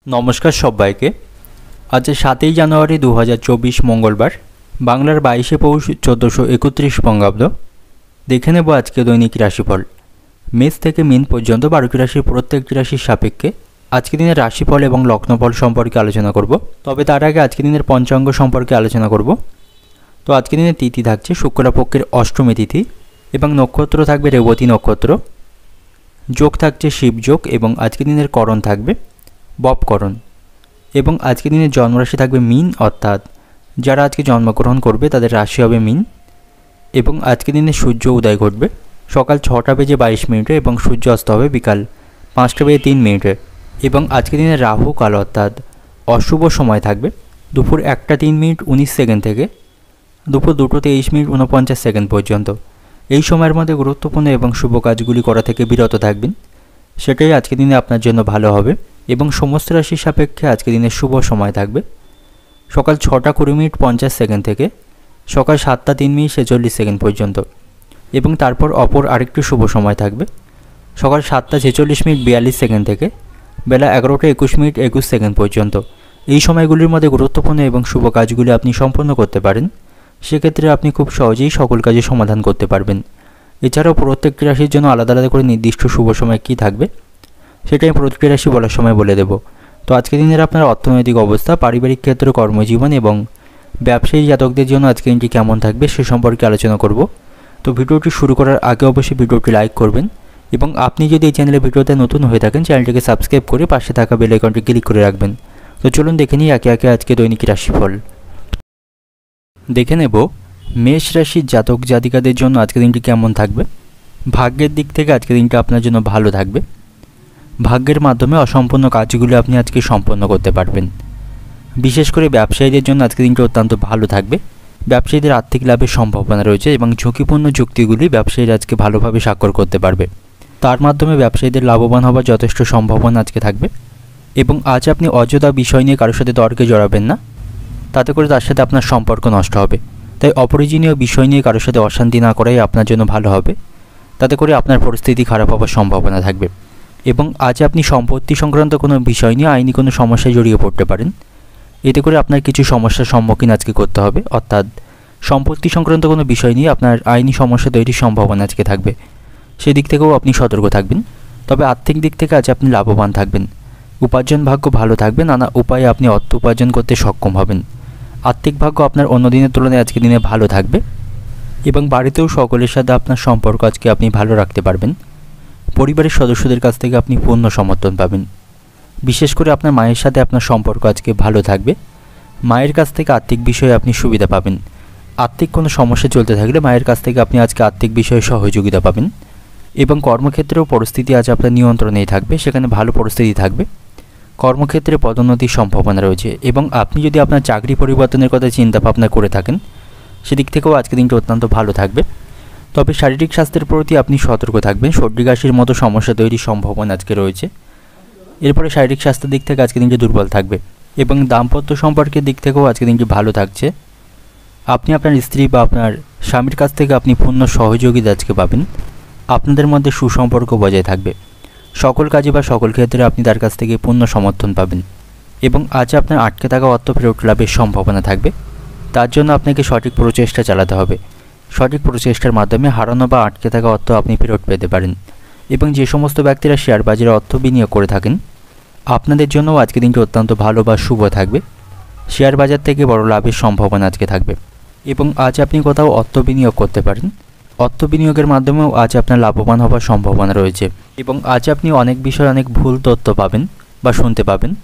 নমস্কার সবাইকে। আজ 7ই জানুয়ারি 2024 মঙ্গলবার, বাংলার 22শে পৌষ 1431 বঙ্গাব্দ। দেখে নেব আজকে দৈনিক রাশিফল। মেষ থেকে মীন পর্যন্ত 12টি রাশির প্রত্যেকটি রাশির সাপেক্ষে আজকে দিনের রাশিফল এবং লগ্নফল সম্পর্কে আলোচনা করব। তবে তার আগে আজকে দিনের পঞ্চাঙ্গ সম্পর্কে আলোচনা করব। তো আজকে দিনের তিথি থাকছে শুক্লপক্ষের অষ্টমী তিথি এবং নক্ষত্র থাকবে রেবতী নক্ষত্র। যোগ থাকছে শিবযোগ এবং আজকে দিনের করণ থাকবে বপকরণ। এবং আজকে দিনের জন্মরাশি থাকবে মীন, অর্থাৎ যারা আজকে জন্মগ্রহণ করবে তাদের রাশি হবে মীন। এবং আজকে দিনে সূর্য উদয় ঘটবে সকাল 6টা বেজে 22 মিনিটে এবং সূর্য অস্ত হবে বিকাল 5টা বেজে 3 মিনিটে। এবং আজকে দিনে রাহু কাল অর্থাৎ অশুভ সময় থাকবে দুপুর 1টা 3 মিনিট 19 সেকেন্ড থেকে দুপুর 2টো 23 মিনিট 49 সেকেন্ড পর্যন্ত। এই সময়ের মধ্যে গুরুত্বপূর্ণ এবং শুভ কাজগুলি করা থেকে বিরত থাকবেন, সেটাই আজকে দিনে আপনার জন্য ভালো হবে। এবং সমস্ত রাশির সাপেক্ষে আজকে দিনের শুভ সময় থাকবে সকাল 6টা 20 মিনিট 50 সেকেন্ড থেকে সকাল 7টা 3 মিনিট 46 সেকেন্ড পর্যন্ত। এবং তারপর অপর আরেকটি শুভ সময় থাকবে সকাল 7টা 46 মিনিট 42 সেকেন্ড থেকে বেলা 11টা 21 মিনিট 21 সেকেন্ড পর্যন্ত। এই সময়গুলির মধ্যে গুরুত্বপূর্ণ এবং শুভ কাজগুলি আপনি সম্পন্ন করতে পারেন, সেক্ষেত্রে আপনি খুব সহজেই সকল কাজের সমাধান করতে পারবেন। এছাড়াও প্রত্যেকটি রাশির জন্য আলাদা আলাদা করে নির্দিষ্ট শুভ সময় কী থাকবে সেটা আমি প্রতিটি রাশি বলার সময় বলে দেব। তো আজকের দিনের আপনার অর্থনৈতিক অবস্থা, পারিবারিক ক্ষেত্র, কর্মজীবন এবং ব্যবসায়ী জাতকদের জন্য আজকের দিনটি কেমন থাকবে সে সম্পর্কে আলোচনা করব। তো ভিডিওটি শুরু করার আগে অবশ্যই ভিডিওটি লাইক করবেন এবং আপনি যদি এই চ্যানেলে ভিডিওতে নতুন হয়ে থাকেন চ্যানেলটিকে সাবস্ক্রাইব করে পাশে থাকা বেল আইকনটি ক্লিক করে রাখবেন। তো চলুন দেখে নিই একে একে আজকে দৈনিক রাশিফল। দেখে নেব মেষ রাশির জাতক জাতিকাদের জন্য আজকের দিনটি কেমন থাকবে। ভাগ্যের দিক থেকে আজকের দিনটা আপনার জন্য ভালো থাকবে। ভাগ্যের মাধ্যমে অসম্পূর্ণ কাজগুলো আপনি আজকে সম্পন্ন করতে পারবেন। বিশেষ করে ব্যবসায়ীদের জন্য আজকের দিনটা অত্যন্ত ভালো থাকবে। ব্যবসায়ীদের আর্থিক লাভের সম্ভাবনা রয়েছে এবং ঝুঁকিপূর্ণ চুক্তিগুলি ব্যবসায়ীরা আজকে ভালোভাবে স্বাক্ষর করতে পারবে। তার মাধ্যমে ব্যবসায়ীদের লাভবান হওয়ার যথেষ্ট সম্ভাবনা আজকে থাকবে। এবং আজ আপনি অযথা বিষয় নিয়ে কারোর সাথে তর্কে জড়াবেন না, তাতে করে তার সাথে আপনার সম্পর্ক নষ্ট হবে। তাই অপ্রয়োজনীয় বিষয় নিয়ে কারোর সাথে অশান্তি না করাই আপনার জন্য ভালো হবে, তাতে করে আপনার পরিস্থিতি খারাপ হওয়ার সম্ভাবনা থাকবে। এবং আজ আপনি সম্পত্তি সংক্রান্ত কোনো বিষয় নিয়ে আইনি কোনো সমস্যায় জড়িয়ে পড়তে পারেন, এতে করে আপনার কিছু সমস্যার সম্মুখীন আজকে করতে হবে। অর্থাৎ সম্পত্তি সংক্রান্ত কোনো বিষয় নিয়ে আপনার আইনি সমস্যা তৈরির সম্ভাবনা আজকে থাকবে, সেদিক থেকেও আপনি সতর্ক থাকবেন। তবে আর্থিক দিক থেকে আজ আপনি লাভবান থাকবেন। উপার্জন ভাগ্য ভালো থাকবে, নানা উপায়ে আপনি অর্থ উপার্জন করতে সক্ষম হবেন। আর্থিক ভাগ্য আপনার অন্য দিনের তুলনায় আজকে দিনে ভালো থাকবে এবং বাড়িতেও সকলের সাথে আপনার সম্পর্ক আজকে আপনি ভালো রাখতে পারবেন। পরিবারের সদস্যদের কাছ থেকে আপনি পূর্ণ সমর্থন পাবেন। বিশেষ করে আপনার মায়ের সাথে আপনার সম্পর্ক আজকে ভালো থাকবে। মায়ের কাছ থেকে আর্থিক বিষয়ে আপনি সুবিধা পাবেন। আর্থিক কোনো সমস্যা চলতে থাকলে মায়ের কাছ থেকে আপনি আজকে আর্থিক বিষয়ে সহযোগিতা পাবেন। এবং কর্মক্ষেত্রেও পরিস্থিতি আজ আপনার নিয়ন্ত্রণেই থাকবে, সেখানে ভালো পরিস্থিতি থাকবে। কর্মক্ষেত্রে পদোন্নতির সম্ভাবনা রয়েছে এবং আপনি যদি আপনার চাকরি পরিবর্তনের কথা চিন্তা ভাবনা করে থাকেন সেদিক থেকেও আজকে দিনটা অত্যন্ত ভালো থাকবে। তবে শারীরিক স্বাস্থ্যের প্রতি আপনি সতর্ক থাকবেন, সর্দি কাশির মতো সমস্যা তৈরির সম্ভাবনা আজকে রয়েছে। এরপরে শারীরিক স্বাস্থ্যের দিক থেকে আজকে দিনটি দুর্বল থাকবে এবং দাম্পত্য সম্পর্কের দিক থেকেও আজকে দিনটি ভালো থাকছে। আপনি আপনার স্ত্রী বা আপনার স্বামীর কাছ থেকে আপনি পূর্ণ সহযোগিতা আজকে পাবেন। আপনাদের মধ্যে সুসম্পর্ক বজায় থাকবে। সকল কাজে বা সকল ক্ষেত্রে আপনি তার কাছ থেকে পূর্ণ সমর্থন পাবেন। এবং আজ আপনার আটকে থাকা অর্থ ফেরত লাভের সম্ভাবনা থাকবে। তার জন্য আপনাকে সঠিক প্রচেষ্টা চালাতে হবে। সঠিক প্রচেষ্টার মাধ্যমে হারানো বা আটকে থাকা অর্থ আপনি ফেরত পেতে পারেন। এবং যে সমস্ত ব্যক্তিরা শেয়ার বাজারে অর্থ বিনিয়োগ করে থাকেন আপনাদের জন্যও আজকে দিনটি অত্যন্ত ভালো বা শুভ থাকবে। শেয়ার বাজার থেকে বড় লাভের সম্ভাবনা আজকে থাকবে। এবং আজ আপনি কোথাও অর্থ বিনিয়োগ করতে পারেন। অর্থ বিনিয়োগের মাধ্যমেও আজ আপনার লাভবান হওয়ার সম্ভাবনা রয়েছে। এবং আজ আপনি অনেক বিষয়ে অনেক ভুল তথ্য পাবেন বা শুনতে পাবেন,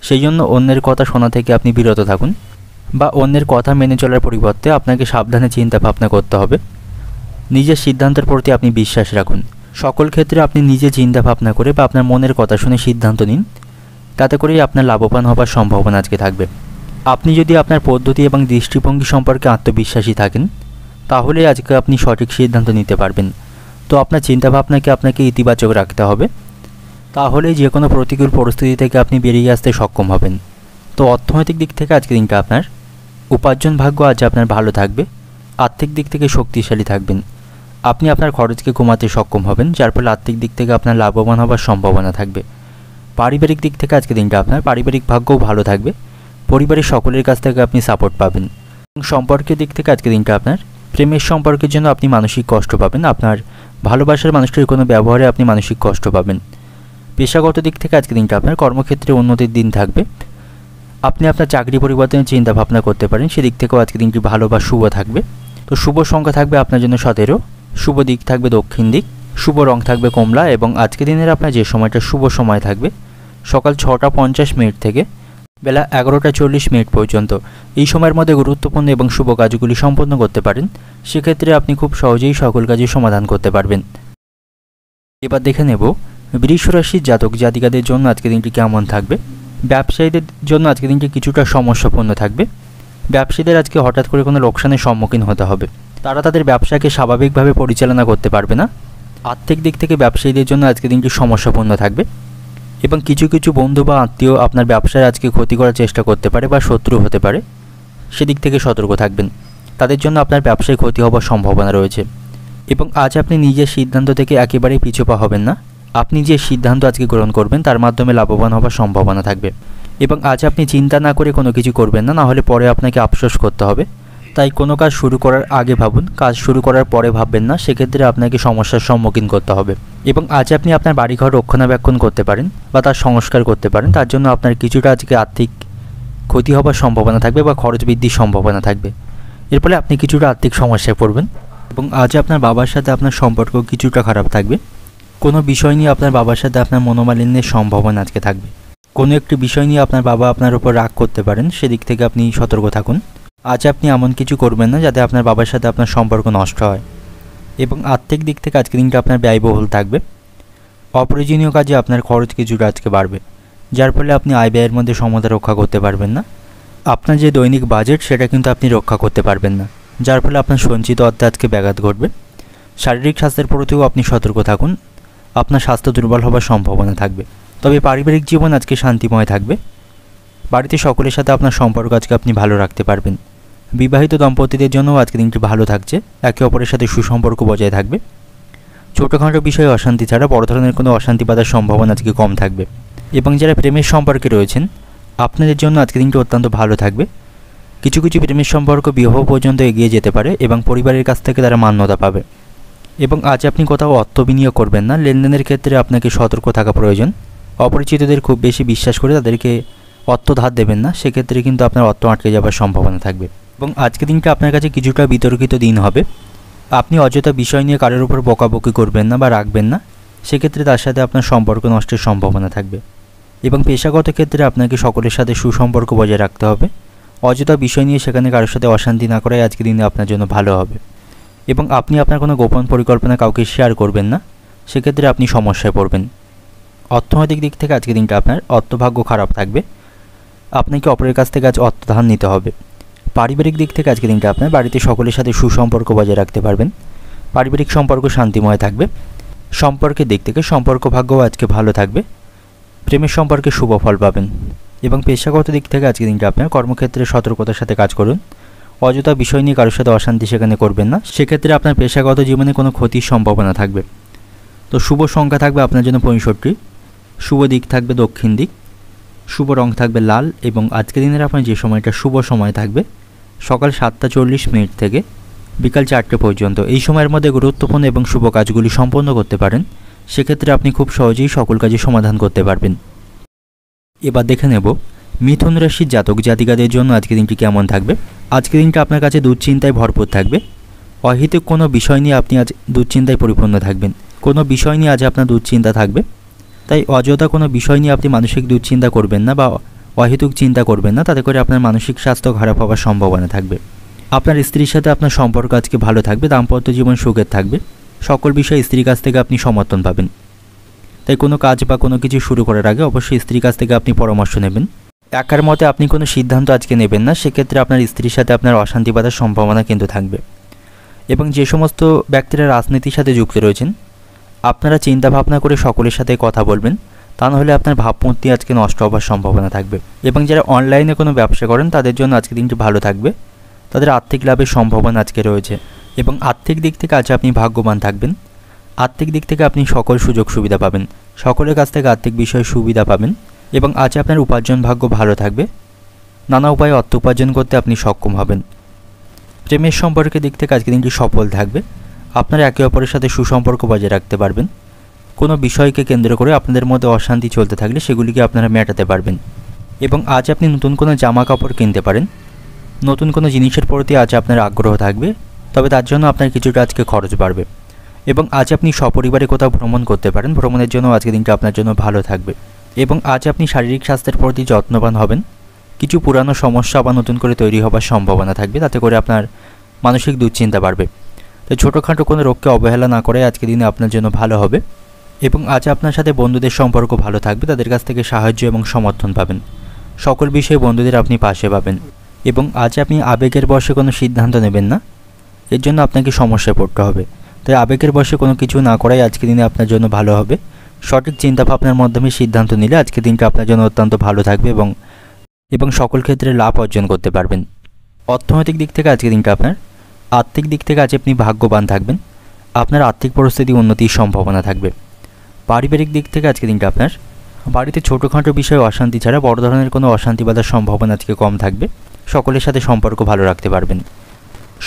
সেই জন্য অন্যের কথা শোনা থেকে আপনি বিরত থাকুন বা অন্যের কথা মেনে চলার পরিবর্তে আপনাকে সাবধানে চিন্তা ভাবনা করতে হবে। নিজের সিদ্ধান্তের প্রতি আপনি বিশ্বাস রাখুন। সকল ক্ষেত্রে আপনি নিজে চিন্তা ভাবনা করে বা আপনার মনের কথা শুনে সিদ্ধান্ত নিন, তাতে করেই আপনার লাভবান হওয়ার সম্ভাবনা আজকে থাকবে। আপনি যদি আপনার পদ্ধতি এবং দৃষ্টিভঙ্গি সম্পর্কে আত্মবিশ্বাসী থাকেন তাহলে আজকে আপনি সঠিক সিদ্ধান্ত নিতে পারবেন। তো আপনার চিন্তাভাবনাকে আপনাকে ইতিবাচক রাখতে হবে, তাহলে যে কোনো প্রতিকূল পরিস্থিতি থেকে আপনি বেরিয়ে আসতে সক্ষম হবেন। তো অর্থনৈতিক দিক থেকে আজকে দিনটা আপনার উপার্জন ভাগ্য আজ আপনার ভালো থাকবে। আর্থিক দিক থেকে শক্তিশালী থাকবেন। আপনি আপনার খরচকে কমাতে সক্ষম হবেন, যার ফলে আর্থিক দিক থেকে আপনার লাভবান হওয়ার সম্ভাবনা থাকবে। পারিবারিক দিক থেকে আজকে দিনটা আপনার পারিবারিক ভাগ্যও ভালো থাকবে, পরিবারের সকলের কাছ থেকে আপনি সাপোর্ট পাবেন। সম্পর্কের দিক থেকে আজকে দিনটা আপনার প্রেমের সম্পর্কের জন্য আপনি মানসিক কষ্ট পাবেন, আপনার ভালোবাসার মানুষটির কোনো ব্যবহারে আপনি মানসিক কষ্ট পাবেন। পেশাগত দিক থেকে আজকে দিনটা আপনার কর্মক্ষেত্রে উন্নতির দিন থাকবে, আপনি আপনার চাকরি পরিবর্তনের চিন্তা ভাবনা করতে পারেন, সেদিক থেকেও আজকে দিনটি ভালো বা শুভ থাকবে। তো শুভ সংখ্যা থাকবে আপনার জন্য 17, শুভ দিক থাকবে দক্ষিণ দিক, শুভ রং থাকবে কমলা এবং আজকে দিনের আপনার যে সময়টা শুভ সময় থাকবে সকাল 6:50 থেকে বেলা 11:40 পর্যন্ত। এই সময়ের মধ্যে গুরুত্বপূর্ণ এবং শুভ কাজগুলি সম্পন্ন করতে পারেন, সেক্ষেত্রে আপনি খুব সহজেই সকল কাজের সমাধান করতে পারবেন। এবার দেখে নেব বৃষ রাশির জাতক জাতিকাদের জন্য আজকে দিনটি কেমন থাকবে। ব্যবসায়ীদের জন্য আজকে দিনটি কিছুটা সমস্যাপূর্ণ থাকবে, ব্যবসায়ীদের আজকে হঠাৎ করে কোনো লোকসানের সম্মুখীন হতে হবে, তারা তাদের ব্যবসাকে স্বাভাবিকভাবে পরিচালনা করতে পারবে না। আর্থিক দিক থেকে ব্যবসায়ীদের জন্য আজকে দিনটি সমস্যাপূর্ণ থাকবে এবং কিছু কিছু বন্ধু বা আত্মীয় আপনার ব্যবসায় আজকে ক্ষতি করার চেষ্টা করতে পারে বা শত্রু হতে পারে, সেদিক থেকে সতর্ক থাকবেন, তাদের জন্য আপনার ব্যবসায় ক্ষতি হওয়ার সম্ভাবনা রয়েছে। এবং আজ আপনি নিজের সিদ্ধান্ত থেকে একেবারেই পিছু পা হবেন না, আপনি যে সিদ্ধান্ত আজকে গ্রহণ করবেন তার মাধ্যমে লাভবান হওয়ার সম্ভাবনা থাকবে। এবং আজ আপনি চিন্তা না করে কোনো কিছু করবেন না, নাহলে পরে আপনাকে আফসোস করতে হবে। তাই কোনো কাজ শুরু করার আগে ভাবুন, কাজ শুরু করার পরে ভাববেন না, সেক্ষেত্রে আপনাকে সমস্যার সম্মুখীন করতে হবে। এবং আজ আপনি আপনার বাড়িঘর রক্ষণাবেক্ষণ করতে পারেন বা তার সংস্কার করতে পারেন, তার জন্য আপনার কিছুটা আজকে আর্থিক ক্ষতি হওয়ার সম্ভাবনা থাকবে বা খরচ বৃদ্ধির সম্ভাবনা থাকবে, এর ফলে আপনি কিছুটা আর্থিক সমস্যায় পড়বেন। এবং আজ আপনার বাবার সাথে আপনার সম্পর্ক কিছুটা খারাপ থাকবে, কোনো বিষয় নিয়ে আপনার বাবার সাথে আপনার মনোমালিন্যের সম্ভাবনা আজকে থাকবে, কোনো একটি বিষয় নিয়ে আপনার বাবা আপনার উপর রাগ করতে পারেন, সেদিক থেকে আপনি সতর্ক থাকুন। আজ আপনি এমন কিছু করবেন না যাতে আপনার বাবার সাথে আপনার সম্পর্ক নষ্ট হয়। এবং আর্থিক দিক থেকে আজকে দিনটা আপনার ব্যয়বহুল থাকবে, অপ্রয়োজনীয় কাজে আপনার খরচ কিছুটা আজকে বাড়বে, যার ফলে আপনি আয় ব্যয়ের মধ্যে সমতা রক্ষা করতে পারবেন না। আপনার যে দৈনিক বাজেট সেটা কিন্তু আপনি রক্ষা করতে পারবেন না, যার ফলে আপনার সঞ্চিত অর্থে আজকে ব্যাঘাত ঘটবে। শারীরিক স্বাস্থ্যের প্রতিও আপনি সতর্ক থাকুন, আপনার স্বাস্থ্য দুর্বল হওয়ার সম্ভাবনা থাকবে। তবে পারিবারিক জীবন আজকে শান্তিময় থাকবে, বাড়িতে সকলের সাথে আপনার সম্পর্ক আজকে আপনি ভালো রাখতে পারবেন। বিবাহিত দম্পতিদের জন্যও আজকে দিনটি ভালো থাকছে, একে অপরের সাথে সুসম্পর্ক বজায় থাকবে। ছোটোখাটো বিষয়ে অশান্তি ছাড়া বড় ধরনের কোনো অশান্তি বাধার সম্ভাবনা আজকে কম থাকবে। এবং যারা প্রেমের সম্পর্কে রয়েছেন আপনাদের জন্য আজকে দিনটি অত্যন্ত ভালো থাকবে, কিছু কিছু প্রেমের সম্পর্ক বিবাহ পর্যন্ত এগিয়ে যেতে পারে এবং পরিবারের কাছ থেকে তারা মান্যতা পাবে। এবং আজ আপনি কোথাও অর্থ বিনিয়োগ করবেন না, লেনদেনের ক্ষেত্রে আপনাকে সতর্ক থাকা প্রয়োজন। অপরিচিতদের খুব বেশি বিশ্বাস করে তাদেরকে অর্থ ধার দেবেন না, সেক্ষেত্রে কিন্তু আপনার অর্থ আটকে যাওয়ার সম্ভাবনা থাকবে। এবং আজকে দিনটা আপনার কাছে কিছুটা বিতর্কিত দিন হবে, আপনি অযথা বিষয় নিয়ে কারোর উপর বকাবকি করবেন না বা রাখবেন না, সেক্ষেত্রে তার সাথে আপনার সম্পর্ক নষ্টের সম্ভাবনা থাকবে। এবং পেশাগত ক্ষেত্রে আপনাকে সকলের সাথে সুসম্পর্ক বজায় রাখতে হবে, অযথা বিষয় নিয়ে সেখানে কারোর সাথে অশান্তি না করাই আজকে দিনে আপনার জন্য ভালো হবে। এবং আপনি আপনার কোনো গোপন পরিকল্পনা কাউকে শেয়ার করবেন না, সেক্ষেত্রে আপনি সমস্যায় পড়বেন। অর্থনৈতিক দিক থেকে আজকে দিনটা আপনার অর্থভাগ্য খারাপ থাকবে, আপনাকে অপরের কাছ থেকে আজ অর্থ ধার নিতে হবে। পারিবারিক দিক থেকে আজকে দিনটা আপনার বাড়িতে সকলের সাথে সুসম্পর্ক বজায় রাখতে পারবেন, পারিবারিক সম্পর্ক শান্তিময় থাকবে। সম্পর্কের দিক থেকে সম্পর্ক ভাগ্যও আজকে ভালো থাকবে, প্রেমের সম্পর্কে শুভ ফল পাবেন। এবং পেশাগত দিক থেকে আজকে দিনটা আপনার কর্মক্ষেত্রে সতর্কতার সাথে কাজ করুন, অযথা বিষয় নিয়ে কারোর সাথে অশান্তি সেখানে করবেন না, সেক্ষেত্রে আপনার পেশাগত জীবনে কোনো ক্ষতির সম্ভাবনা থাকবে। তো শুভ সংখ্যা থাকবে আপনার জন্য 65, শুভ দিক থাকবে দক্ষিণ দিক, শুভ রং থাকবে লাল এবং আজকের দিনের আপনার যে সময়টা শুভ সময় থাকবে সকাল 7:40 থেকে বিকাল 4টে পর্যন্ত। এই সময়ের মধ্যে গুরুত্বপূর্ণ এবং শুভ কাজগুলি সম্পন্ন করতে পারেন, সেক্ষেত্রে আপনি খুব সহজেই সকল কাজে সমাধান করতে পারবেন। এবার দেখে নেব মিথুন রাশির জাতক জাতিকাদের জন্য আজকের দিনটি কেমন থাকবে। আজকের দিনটা আপনার কাছে দুশ্চিন্তায় ভরপুর থাকবে, অহেতুক কোনো বিষয় নিয়ে আপনি আজ দুশ্চিন্তায় পরিপূর্ণ থাকবেন, কোনো বিষয় নিয়ে আজ আপনার দুশ্চিন্তা থাকবে, তাই অযথা কোনো বিষয় নিয়ে আপনি মানসিক দুশ্চিন্তা করবেন না বা অহেতুক চিন্তা করবেন না, তাতে করে আপনার মানসিক স্বাস্থ্য খারাপ হওয়ার সম্ভাবনা থাকবে। আপনার স্ত্রীর সাথে আপনার সম্পর্ক আজকে ভালো থাকবে, দাম্পত্য জীবন সুখের থাকবে, সকল বিষয়ে স্ত্রীর কাছ থেকে আপনি সমর্থন পাবেন। তাই কোনো কাজ বা কোনো কিছু শুরু করার আগে অবশ্যই স্ত্রীর কাছ থেকে আপনি পরামর্শ নেবেন, একার মতে আপনি কোনো সিদ্ধান্ত আজকে নেবেন না, সেক্ষেত্রে আপনার স্ত্রীর সাথে আপনার অশান্তি বাঁধার সম্ভাবনা কিন্তু থাকবে। এবং যে সমস্ত ব্যক্তিরা রাজনীতির সাথে যুক্ত রয়েছেন আপনারা চিন্তা ভাবনা করে সকলের সাথে কথা বলবেন, তা নাহলে আপনার ভাবমূর্তি আজকে নষ্ট হওয়ার সম্ভাবনা থাকবে। এবং যারা অনলাইনে কোনো ব্যবসা করেন তাদের জন্য আজকে দিনটি ভালো থাকবে, তাদের আর্থিক লাভের সম্ভাবনা আজকে রয়েছে। এবং আর্থিক দিক থেকে আজ আপনি ভাগ্যবান থাকবেন, আর্থিক দিক থেকে আপনি সকল সুযোগ সুবিধা পাবেন, সকলের কাছ থেকে আর্থিক বিষয়ে সুবিধা পাবেন এবং আজ আপনার উপার্জন ভাগ্য ভালো থাকবে। নানা উপায়ে অর্থ উপার্জন করতে আপনি সক্ষম হবেন। প্রেমের সম্পর্কের দিক থেকে আজকের দিনটি সফল থাকবে। আপনারা একে অপরের সাথে সুসম্পর্ক বজায় রাখতে পারবেন। কোনো বিষয়কে কেন্দ্র করে আপনাদের মধ্যে অশান্তি চলতে থাকলে সেগুলিকে আপনারা মেটাতে পারবেন এবং আজ আপনি নতুন কোনো জামা কাপড় কিনতে পারেন। নতুন কোনো জিনিসের প্রতি আজ আপনার আগ্রহ থাকবে, তবে তার জন্য আপনার কিছুটা আজকে খরচ বাড়বে এবং আজ আপনি সপরিবারে কোথাও ভ্রমণ করতে পারেন। ভ্রমণের জন্য আজকের দিনটা আপনার জন্য ভালো থাকবে এবং আজ আপনি শারীরিক স্বাস্থ্যের প্রতি যত্নবান হবেন। কিছু পুরানো সমস্যা আবার নতুন করে তৈরি হবার সম্ভাবনা থাকবে, তাতে করে আপনার মানসিক দুশ্চিন্তা বাড়বে। তো ছোটোখাটো কোনো রোগকে অবহেলা না করে আজকের দিনে আপনার জন্য ভালো হবে এবং আজ আপনার সাথে বন্ধুদের সম্পর্ক ভালো থাকবে। তাদের কাছ থেকে সাহায্য এবং সমর্থন পাবেন। সকল বিষয়ে বন্ধুদের আপনি পাশে পাবেন এবং আজ আপনি আবেগের বশে কোনো সিদ্ধান্ত নেবেন না, এর জন্য আপনাকে সমস্যায় পড়তে হবে। তাই আবেগের বশে কোনো কিছু না করাই আজকের দিনে আপনার জন্য ভালো হবে। সঠিক চিন্তাভাবনার মাধ্যমে সিদ্ধান্ত নিলে আজকের দিনটা আপনার জন্য অত্যন্ত ভালো থাকবে এবং সকল ক্ষেত্রে লাভ অর্জন করতে পারবেন। অর্থনৈতিক দিক থেকে আজকের দিনটা আপনার আর্থিক দিক থেকে আজ আপনি ভাগ্যবান থাকবেন। আপনার আর্থিক পরিস্থিতি উন্নতির সম্ভাবনা থাকবে। পারিবারিক দিক থেকে আজকের দিনটা আপনার বাড়িতে ছোটোখাটো বিষয়ে অশান্তি ছাড়া বড় ধরনের কোনো অশান্তি বাধার সম্ভাবনা আজকে কম থাকবে। সকলের সাথে সম্পর্ক ভালো রাখতে পারবেন।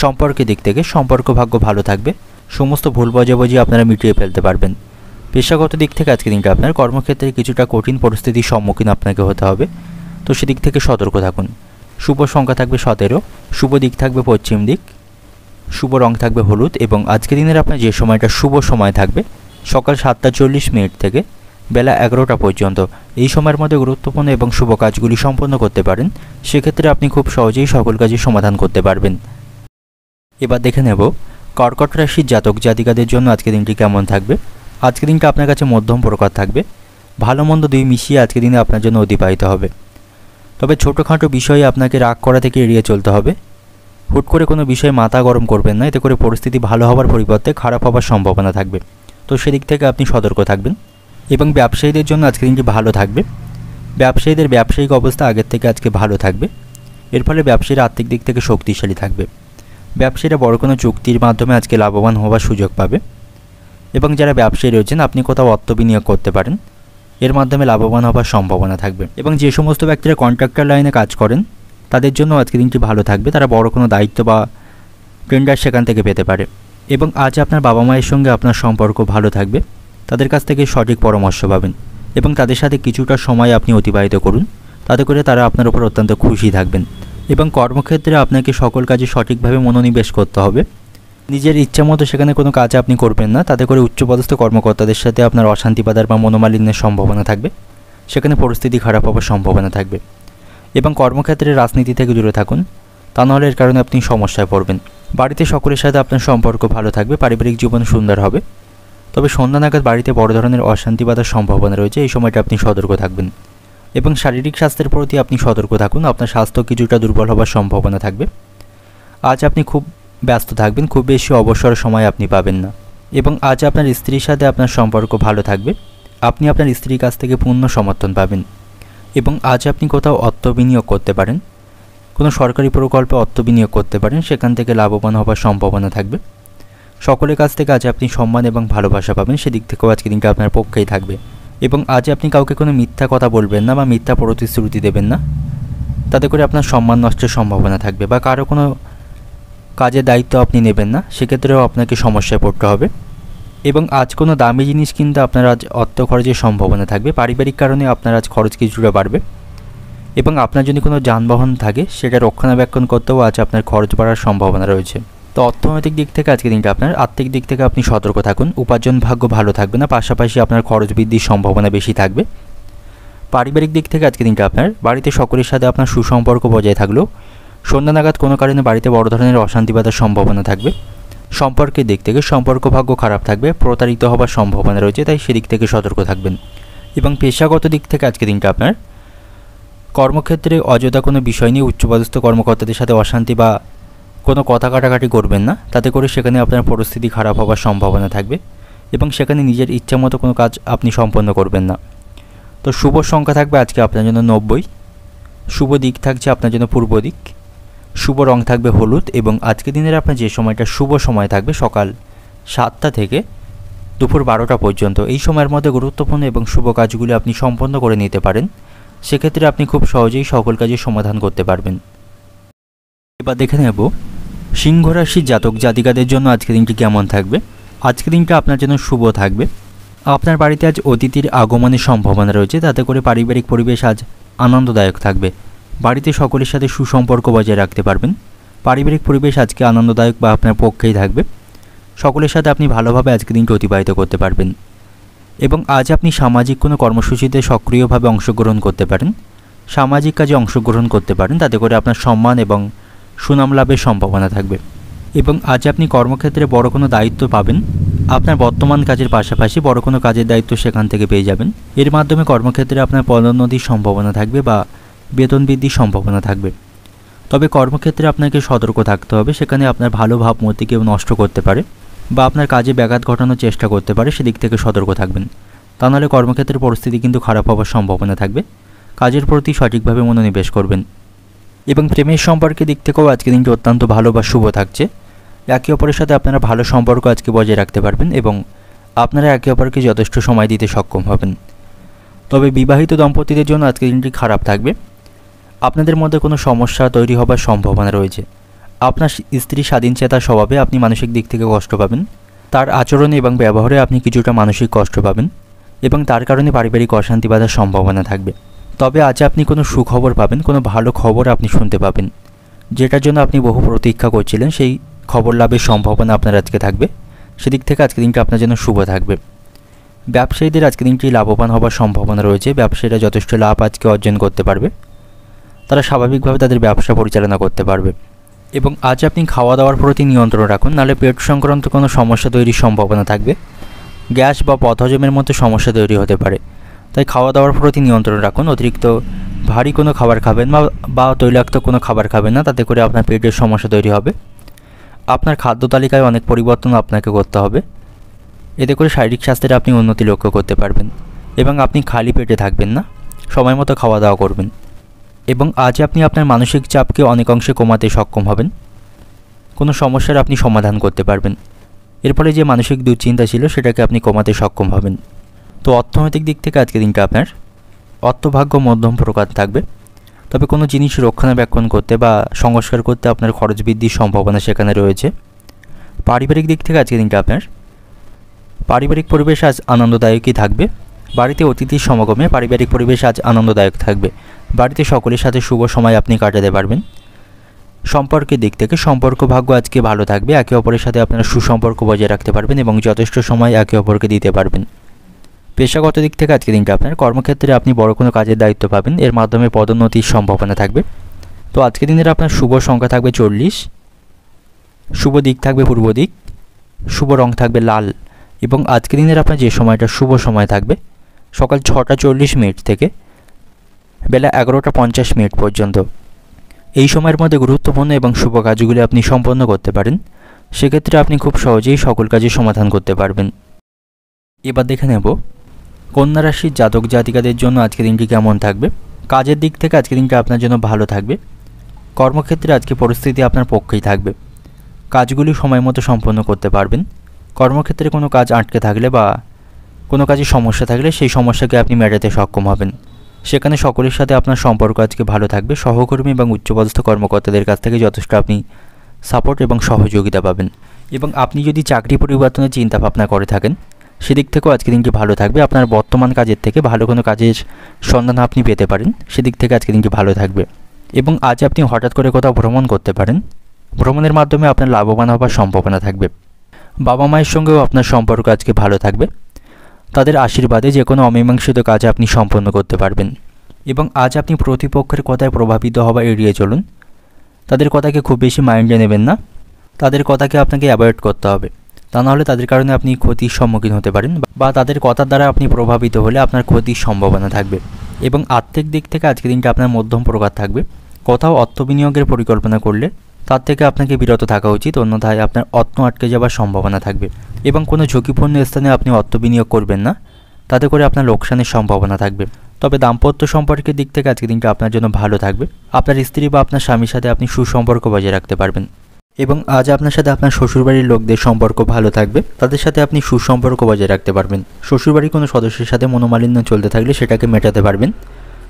সম্পর্কের দিক থেকে সম্পর্ক ভাগ্য ভালো থাকবে। সমস্ত ভুল বোঝাবুঝি আপনারা মিটিয়ে ফেলতে পারবেন। পেশাগত দিক থেকে আজকের দিনটা আপনার কর্মক্ষেত্রে কিছুটা কঠিন পরিস্থিতির সম্মুখীন আপনাকে হতে হবে, তো সেদিক থেকে সতর্ক থাকুন। শুভ সংখ্যা থাকবে 17, শুভ দিক থাকবে পশ্চিম দিক, শুভ রং থাকবে হলুদ এবং আজকের দিনের আপনার যে সময়টা শুভ সময় থাকবে সকাল 7:40 থেকে বেলা 11টা পর্যন্ত। এই সময়ের মধ্যে গুরুত্বপূর্ণ এবং শুভ কাজগুলি সম্পন্ন করতে পারেন। সেক্ষেত্রে আপনি খুব সহজেই সকল কাজের সমাধান করতে পারবেন। এবার দেখে নেব কর্কট রাশির জাতক জাতিকাদের জন্য আজকের দিনটি কেমন থাকবে। আজকের দিনটা আপনার কাছে মধ্যম প্রকার থাকবে। ভালো মন্দ দুই মিশিয়ে আজকের দিনে আপনার জন্য অতিবাহিত হবে। তবে ছোটোখাটো বিষয়ে আপনাকে রাগ করা থেকে এড়িয়ে চলতে হবে। হুট করে কোনো বিষয়ে মাথা গরম করবেন না, এতে করে পরিস্থিতি ভালো হওয়ার পরিবর্তে খারাপ হওয়ার সম্ভাবনা থাকবে। তো সেদিক থেকে আপনি সতর্ক থাকবেন এবং ব্যবসায়ীদের জন্য আজকের দিনটি ভালো থাকবে। ব্যবসায়ীদের ব্যবসায়িক অবস্থা আগের থেকে আজকে ভালো থাকবে। এর ফলে ব্যবসায়ীরা আর্থিক দিক থেকে শক্তিশালী থাকবে। ব্যবসায়ীরা বড় কোনো চুক্তির মাধ্যমে আজকে লাভবান হওয়ার সুযোগ পাবে এবং যারা ব্যবসায়ী রয়েছেন আপনি কোথাও অর্থ বিনিয়োগ করতে পারেন, এর মাধ্যমে লাভবান হওয়ার সম্ভাবনা থাকবে। এবং যে সমস্ত ব্যক্তিরা কন্ট্রাক্টর লাইনে কাজ করেন তাদের জন্য আজকের দিনটি ভালো থাকবে। তারা বড় কোনো দায়িত্ব বা টেন্ডার সেখান থেকে পেতে পারে এবং আজ আপনার বাবা মায়ের সঙ্গে আপনার সম্পর্ক ভালো থাকবে। তাদের কাছ থেকে সঠিক পরামর্শ পাবেন এবং তাদের সাথে কিছুটা সময় আপনি অতিবাহিত করুন, তাতে করে তারা আপনার উপর অত্যন্ত খুশি থাকবেন। এবং কর্মক্ষেত্রে আপনাকে সকল কাজে সঠিকভাবে মনোনিবেশ করতে হবে। নিজের ইচ্ছা মতো সেখানে কোনো কাজ আপনি করবেন না, তাতে করে উচ্চপদস্থ কর্মকর্তাদের সাথে আপনার অশান্তি বাধার বা মনোমালিন্যের সম্ভাবনা থাকবে। সেখানে পরিস্থিতি খারাপ হওয়ার সম্ভাবনা থাকবে এবং কর্মক্ষেত্রে রাজনীতি থেকে দূরে থাকুন, তা নাহলে এর কারণে আপনি সমস্যায় পড়বেন। বাড়িতে সকলের সাথে আপনার সম্পর্ক ভালো থাকবে। পারিবারিক জীবন সুন্দর হবে। তবে সন্ধ্যা নাগাদ বাড়িতে বড় ধরনের অশান্তি বাধার সম্ভাবনা রয়েছে, এই সময়টা আপনি সতর্ক থাকবেন এবং শারীরিক স্বাস্থ্যের প্রতি আপনি সতর্ক থাকুন। আপনার স্বাস্থ্য কিছুটা দুর্বল হওয়ার সম্ভাবনা থাকবে। আজ আপনি খুব ব্যস্ত থাকবেন, খুব বেশি অবসর সময় আপনি পাবেন না এবং আজ আপনার স্ত্রীর সাথে আপনার সম্পর্ক ভালো থাকবে। আপনি আপনার স্ত্রীর কাছ থেকে পূর্ণ সমর্থন পাবেন এবং আজ আপনি কোথাও অর্থ বিনিয়োগ করতে পারেন, কোনো সরকারি প্রকল্পে অর্থ বিনিয়োগ করতে পারেন, সেখান থেকে লাভবান হওয়ার সম্ভাবনা থাকবে। সকলের কাছ থেকে আজ আপনি সম্মান এবং ভালোবাসা পাবেন, সেদিক থেকেও আজকে দিনটা আপনার পক্ষেই থাকবে এবং আজ আপনি কাউকে কোনো মিথ্যা কথা বলবেন না বা মিথ্যা প্রতিশ্রুতি দেবেন না, তাতে করে আপনার সম্মান নষ্টের সম্ভাবনা থাকবে বা কারো কোনো কাজের দায়িত্ব আপনি নেবেন না, সেক্ষেত্রেও আপনাকে সমস্যায় পড়তে হবে এবং আজ কোনো দামি জিনিস কিনতে আপনার আজ অর্থ খরচের সম্ভাবনা থাকবে। পারিবারিক কারণে আপনার আজ খরচ কিছুটা বাড়বে এবং আপনার যদি কোনো যানবাহন থাকে সেটা রক্ষণাবেক্ষণ করতেও আজ আপনার খরচ বাড়ার সম্ভাবনা রয়েছে। তো অর্থনৈতিক দিক থেকে আজকে দিনটা আপনার আর্থিক দিক থেকে আপনি সতর্ক থাকুন। উপার্জন ভাগ্য ভালো থাকবে না, পাশাপাশি আপনার খরচ বৃদ্ধির সম্ভাবনা বেশি থাকবে। পারিবারিক দিক থেকে আজকে দিনটা আপনার বাড়িতে সকলের সাথে আপনার সুসম্পর্ক বজায় থাকলেও সন্ধ্যা নাগাদ কোনো কারণে বাড়িতে বড় ধরনের অশান্তি বাধার সম্ভাবনা থাকবে। সম্পর্কের দিক থেকে সম্পর্ক ভাগ্য খারাপ থাকবে, প্রতারিত হবার সম্ভাবনা রয়েছে, তাই সেদিক থেকে সতর্ক থাকবেন। এবং পেশাগত দিক থেকে আজকে দিনটা আপনার কর্মক্ষেত্রে অযথা কোনো বিষয় নিয়ে উচ্চপদস্থ কর্মকর্তাদের সাথে অশান্তি বা কোনো কথা কাটাকাটি করবেন না, তাতে করে সেখানে আপনার পরিস্থিতি খারাপ হওয়ার সম্ভাবনা থাকবে এবং সেখানে নিজের ইচ্ছা মতো কোনো কাজ আপনি সম্পন্ন করবেন না। তো শুভ সংখ্যা থাকবে আজকে আপনার জন্য 90, শুভ দিক থাকছে আপনার জন্য পূর্ব দিক, শুভ রং থাকবে হলুদ এবং আজকে দিনের আপনার যে সময়টা শুভ সময় থাকবে সকাল 7টা থেকে দুপুর 12টা পর্যন্ত। এই সময়ের মধ্যে গুরুত্বপূর্ণ এবং শুভ কাজগুলি আপনি সম্পন্ন করে নিতে পারেন। সেক্ষেত্রে আপনি খুব সহজেই সকল কাজের সমাধান করতে পারবেন। এবার দেখে নেব সিংহ রাশির জাতক জাতিকাদের জন্য আজকের দিনটি কেমন থাকবে। আজকের দিনটা আপনার জন্য শুভ থাকবে। আপনার বাড়িতে আজ অতিথির আগমনের সম্ভাবনা রয়েছে, তাতে করে পারিবারিক পরিবেশ আজ আনন্দদায়ক থাকবে। বাড়িতে সকলের সাথে সুসম্পর্ক বজায় রাখতে পারবেন। পারিবারিক পরিবেশ আজকে আনন্দদায়ক বা আপনার পক্ষেই থাকবে। সকলের সাথে আপনি ভালোভাবে আজকের দিনটি অতিবাহিত করতে পারবেন এবং আজ আপনি সামাজিক কোনো কর্মসূচিতে সক্রিয়ভাবে অংশগ্রহণ করতে পারেন। সামাজিক কাজে অংশগ্রহণ করতে পারেন, তাতে করে আপনার সম্মান এবং সুনাম লাভের সম্ভাবনা থাকবে এবং আজ আপনি কর্মক্ষেত্রে বড় কোনো দায়িত্ব পাবেন। আপনার বর্তমান কাজের পাশাপাশি বড় কোনো কাজের দায়িত্ব সেখান থেকে পেয়ে যাবেন। এর মাধ্যমে কর্মক্ষেত্রে আপনার পদোন্নতির সম্ভাবনা থাকবে বা বেতন বৃদ্ধির সম্ভাবনা থাকবে। তবে কর্মক্ষেত্রে আপনাকে সতর্ক থাকতে হবে, সেখানে আপনার ভালো ভাবমূর্তি কেউ নষ্ট করতে পারে বা আপনার কাজে ব্যাঘাত ঘটানোর চেষ্টা করতে পারে, সেদিক থেকে সতর্ক থাকবেন। তা নাহলে কর্মক্ষেত্রের পরিস্থিতি কিন্তু খারাপ হওয়ার সম্ভাবনা থাকবে। কাজের প্রতি সঠিকভাবে মনোনিবেশ করবেন এবং প্রেমের সম্পর্কের দিক থেকেও আজকে দিনটি অত্যন্ত ভালো বা শুভ থাকছে। একে অপরের সাথে আপনারা ভালো সম্পর্ক আজকে বজায় রাখতে পারবেন এবং আপনারা একে অপরকে যথেষ্ট সময় দিতে সক্ষম হবেন। তবে বিবাহিত দম্পতিদের জন্য আজকে দিনটি খারাপ থাকবে। আপনাদের মধ্যে কোনো সমস্যা তৈরি হবার সম্ভাবনা রয়েছে। আপনার স্ত্রী স্বাধীনচেতা স্বভাবে আপনি মানসিক দিক থেকে কষ্ট পাবেন। তার আচরণে এবং ব্যবহারে আপনি কিছুটা মানসিক কষ্ট পাবেন এবং তার কারণে পারিবারিক অশান্তি বাঁধার সম্ভাবনা থাকবে। তবে আজ আপনি কোনো সুখবর পাবেন, কোনো ভালো খবর আপনি শুনতে পাবেন, যেটার জন্য আপনি বহু প্রতীক্ষা করছিলেন। সেই খবর লাভের সম্ভাবনা আপনার আজকে থাকবে। সেদিক থেকে আজকে দিনটা আপনার জন্য শুভ থাকবে। ব্যবসায়ীদের আজকে দিনটি লাভবান হওয়ার সম্ভাবনা রয়েছে। ব্যবসায়ীরা যথেষ্ট লাভ আজকে অর্জন করতে পারবে। তারা স্বাভাবিকভাবে তাদের ব্যবসা পরিচালনা করতে পারবে এবং আজ আপনি খাওয়া দাওয়ার প্রতি নিয়ন্ত্রণ রাখুন, নাহলে পেট সংক্রান্ত কোনো সমস্যা তৈরির সম্ভাবনা থাকবে। গ্যাস বা বদহজমের মধ্যে সমস্যা তৈরি হতে পারে, তাই খাওয়া দাওয়ার প্রতি নিয়ন্ত্রণ রাখুন। অতিরিক্ত ভারী কোনো খাবার খাবেন বা তৈলাক্ত কোনো খাবার খাবেন না, তাতে করে আপনার পেটের সমস্যা তৈরি হবে। আপনার খাদ্য তালিকায় অনেক পরিবর্তন আপনাকে করতে হবে, এতে করে শারীরিক স্বাস্থ্যের আপনি উন্নতি লক্ষ্য করতে পারবেন এবং আপনি খালি পেটে থাকবেন না, সময় মতো খাওয়া দাওয়া করবেন এবং আজ আপনি আপনার মানসিক চাপকে অনেক অংশে কমাতে সক্ষম হবেন। কোনো সমস্যার আপনি সমাধান করতে পারবেন। এর ফলে যে মানসিক দুশ্চিন্তা ছিল সেটাকে আপনি কমাতে সক্ষম হবেন। তো অর্থনৈতিক দিক থেকে আজকে দিনটা আপনার অর্থভাগ্য মধ্যম প্রকার থাকবে। তবে কোনো জিনিস রক্ষণাবেক্ষণ করতে বা সংস্কার করতে আপনার খরচ বৃদ্ধির সম্ভাবনা সেখানে রয়েছে। পারিবারিক দিক থেকে আজকে দিনটা আপনার পারিবারিক পরিবেশ আজ আনন্দদায়কই থাকবে। বাড়িতে অতিথির সমাগমে পারিবারিক পরিবেশ আজ আনন্দদায়ক থাকবে। বাড়িতে সকলের সাথে শুভ সময় আপনি কাটাতে পারবেন। সম্পর্কের দিক থেকে সম্পর্ক ভাগ্য আজকে ভালো থাকবে। একে অপরের সাথে আপনারা সুসম্পর্ক বজায় রাখতে পারবেন এবং যথেষ্ট সময় একে অপরকে দিতে পারবেন। পেশাগত দিক থেকে আজকে দিনটা আপনার কর্মক্ষেত্রে আপনি বড় কোনো কাজের দায়িত্ব পাবেন, এর মাধ্যমে পদোন্নতির সম্ভাবনা থাকবে। তো আজকে দিনের আপনার শুভ সংখ্যা থাকবে 40, শুভ দিক থাকবে পূর্ব দিক, শুভ রং থাকবে লাল এবং আজকে দিনের আপনার যে সময়টা শুভ সময় থাকবে সকাল 6টা 40 মিনিট থেকে বেলা 11টা 50 মিনিট পর্যন্ত। এই সময়ের মধ্যে গুরুত্বপূর্ণ এবং শুভ কাজগুলি আপনি সম্পন্ন করতে পারেন। সেক্ষেত্রে আপনি খুব সহজেই সকল কাজের সমাধান করতে পারবেন। এবার দেখে নেব কন্যা রাশির জাতক জাতিকাদের জন্য আজকে দিনটি কেমন থাকবে। কাজের দিক থেকে আজকে দিনটা আপনার জন্য ভালো থাকবে। কর্মক্ষেত্রে আজকে পরিস্থিতি আপনার পক্ষেই থাকবে। কাজগুলি সময় মতো সম্পন্ন করতে পারবেন। কর্মক্ষেত্রে কোনো কাজ আটকে থাকলে বা কোনো কাজে সমস্যা থাকলে সেই সমস্যাকে আপনি মেটাতে সক্ষম হবেন। সেখানে সকলের সাথে আপনার সম্পর্ক আজকে ভালো থাকবে। সহকর্মী এবং উচ্চপদস্থ কর্মকর্তাদের কাছ থেকে যথেষ্ট আপনি সাপোর্ট এবং সহযোগিতা পাবেন এবং আপনি যদি চাকরি পরিবর্তনের চিন্তা ভাবনা করে থাকেন সেদিক থেকেও আজকে দিনটি ভালো থাকবে। আপনার বর্তমান কাজের থেকে ভালো কোনো কাজের সন্ধান আপনি পেতে পারেন, সেদিক থেকে আজকে দিনটি ভালো থাকবে এবং আজ আপনি হঠাৎ করে কোথাও ভ্রমণ করতে পারেন। ভ্রমণের মাধ্যমে আপনার লাভবান হওয়ার সম্ভাবনা থাকবে। বাবা মায়ের সঙ্গেও আপনার সম্পর্ক আজকে ভালো থাকবে। তাদের আশীর্বাদে যে কোনো অমীমাংসিত কাজ আপনি সম্পন্ন করতে পারবেন এবং আজ আপনি প্রতিপক্ষের কথায় প্রভাবিত হওয়া এড়িয়ে চলুন। তাদের কথাকে খুব বেশি মাইন্ডে নেবেন না, তাদের কথাকে আপনাকে অ্যাভয়েড করতে হবে। তা নাহলে তাদের কারণে আপনি ক্ষতির সম্মুখীন হতে পারেন বা তাদের কথার দ্বারা আপনি প্রভাবিত হলে আপনার ক্ষতির সম্ভাবনা থাকবে এবং আর্থিক দিক থেকে আজকের দিনটা আপনার মধ্যম প্রকার থাকবে। কোথাও অর্থ বিনিয়োগের পরিকল্পনা করলে তার থেকে আপনাকে বিরত থাকা উচিত, অন্যথায় আপনার অর্থ আটকে যাওয়ার সম্ভাবনা থাকবে এবং কোনো ঝুঁকিপূর্ণ স্থানে আপনি অর্থ বিনিয়োগ করবেন না, তাতে করে আপনার লোকসানের সম্ভাবনা থাকবে। তবে দাম্পত্য সম্পর্কের দিক থেকে আজকের দিনটা আপনার জন্য ভালো থাকবে। আপনার স্ত্রী বা আপনার স্বামীর সাথে আপনি সুসম্পর্ক বজায় রাখতে পারবেন। এবং আজ আপনার সাথে আপনার শ্বশুরবাড়ির লোকদের সম্পর্ক ভালো থাকবে, তাদের সাথে আপনি সুসম্পর্ক বজায় রাখতে পারবেন। শ্বশুরবাড়ির কোনো সদস্যের সাথে মনোমালিন্য চলতে থাকলে সেটাকে মেটাতে পারবেন।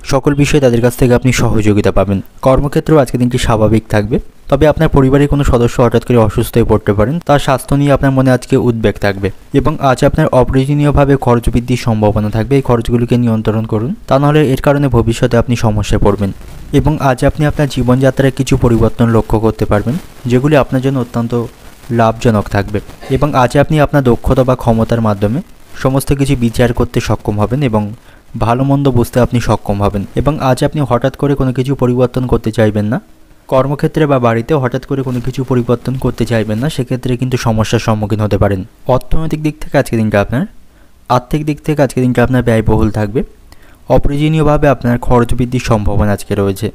সকল বিষয়ে তাদের কাছ থেকে আপনি সহযোগিতা পাবেন। কর্মক্ষেত্রেও আজকের দিনটি স্বাভাবিক থাকবে, তবে আপনার পরিবারের কোনো সদস্য হঠাৎ করে অসুস্থ হয়ে পড়তে পারেন, তার স্বাস্থ্য নিয়ে আপনার মনে আজকে উদ্বেগ থাকবে। এবং আজ আপনার অপ্রয়োজনীয়ভাবে খরচ বৃদ্ধির সম্ভাবনা থাকবে, এই খরচগুলিকে নিয়ন্ত্রণ করুন, তা নাহলে এর কারণে ভবিষ্যতে আপনি সমস্যায় পড়বেন। এবং আজ আপনি আপনার জীবনযাত্রায় কিছু পরিবর্তন লক্ষ্য করতে পারবেন, যেগুলি আপনার জন্য অত্যন্ত লাভজনক থাকবে। এবং আজ আপনি আপনার দক্ষতা বা ক্ষমতার মাধ্যমে সমস্ত কিছু বিচার করতে সক্ষম হবেন এবং ভালো মন্দ বুঝতে আপনি সক্ষম হবেন। এবং আজ আপনি হঠাৎ করে কোনো কিছু পরিবর্তন করতে চাইবেন না, কর্মক্ষেত্রে বা বাড়িতে হঠাৎ করে কোনো কিছু পরিবর্তন করতে চাইবেন না, সেক্ষেত্রে কিন্তু সমস্যার সম্মুখীন হতে পারেন। অর্থনৈতিক দিক থেকে আজকের দিনটা আপনার, আর্থিক দিক থেকে আজকের দিনটা আপনার ব্যয়বহুল থাকবে। অপ্রয়োজনীয়ভাবে আপনার খরচ বৃদ্ধির সম্ভাবনা আজকে রয়েছে।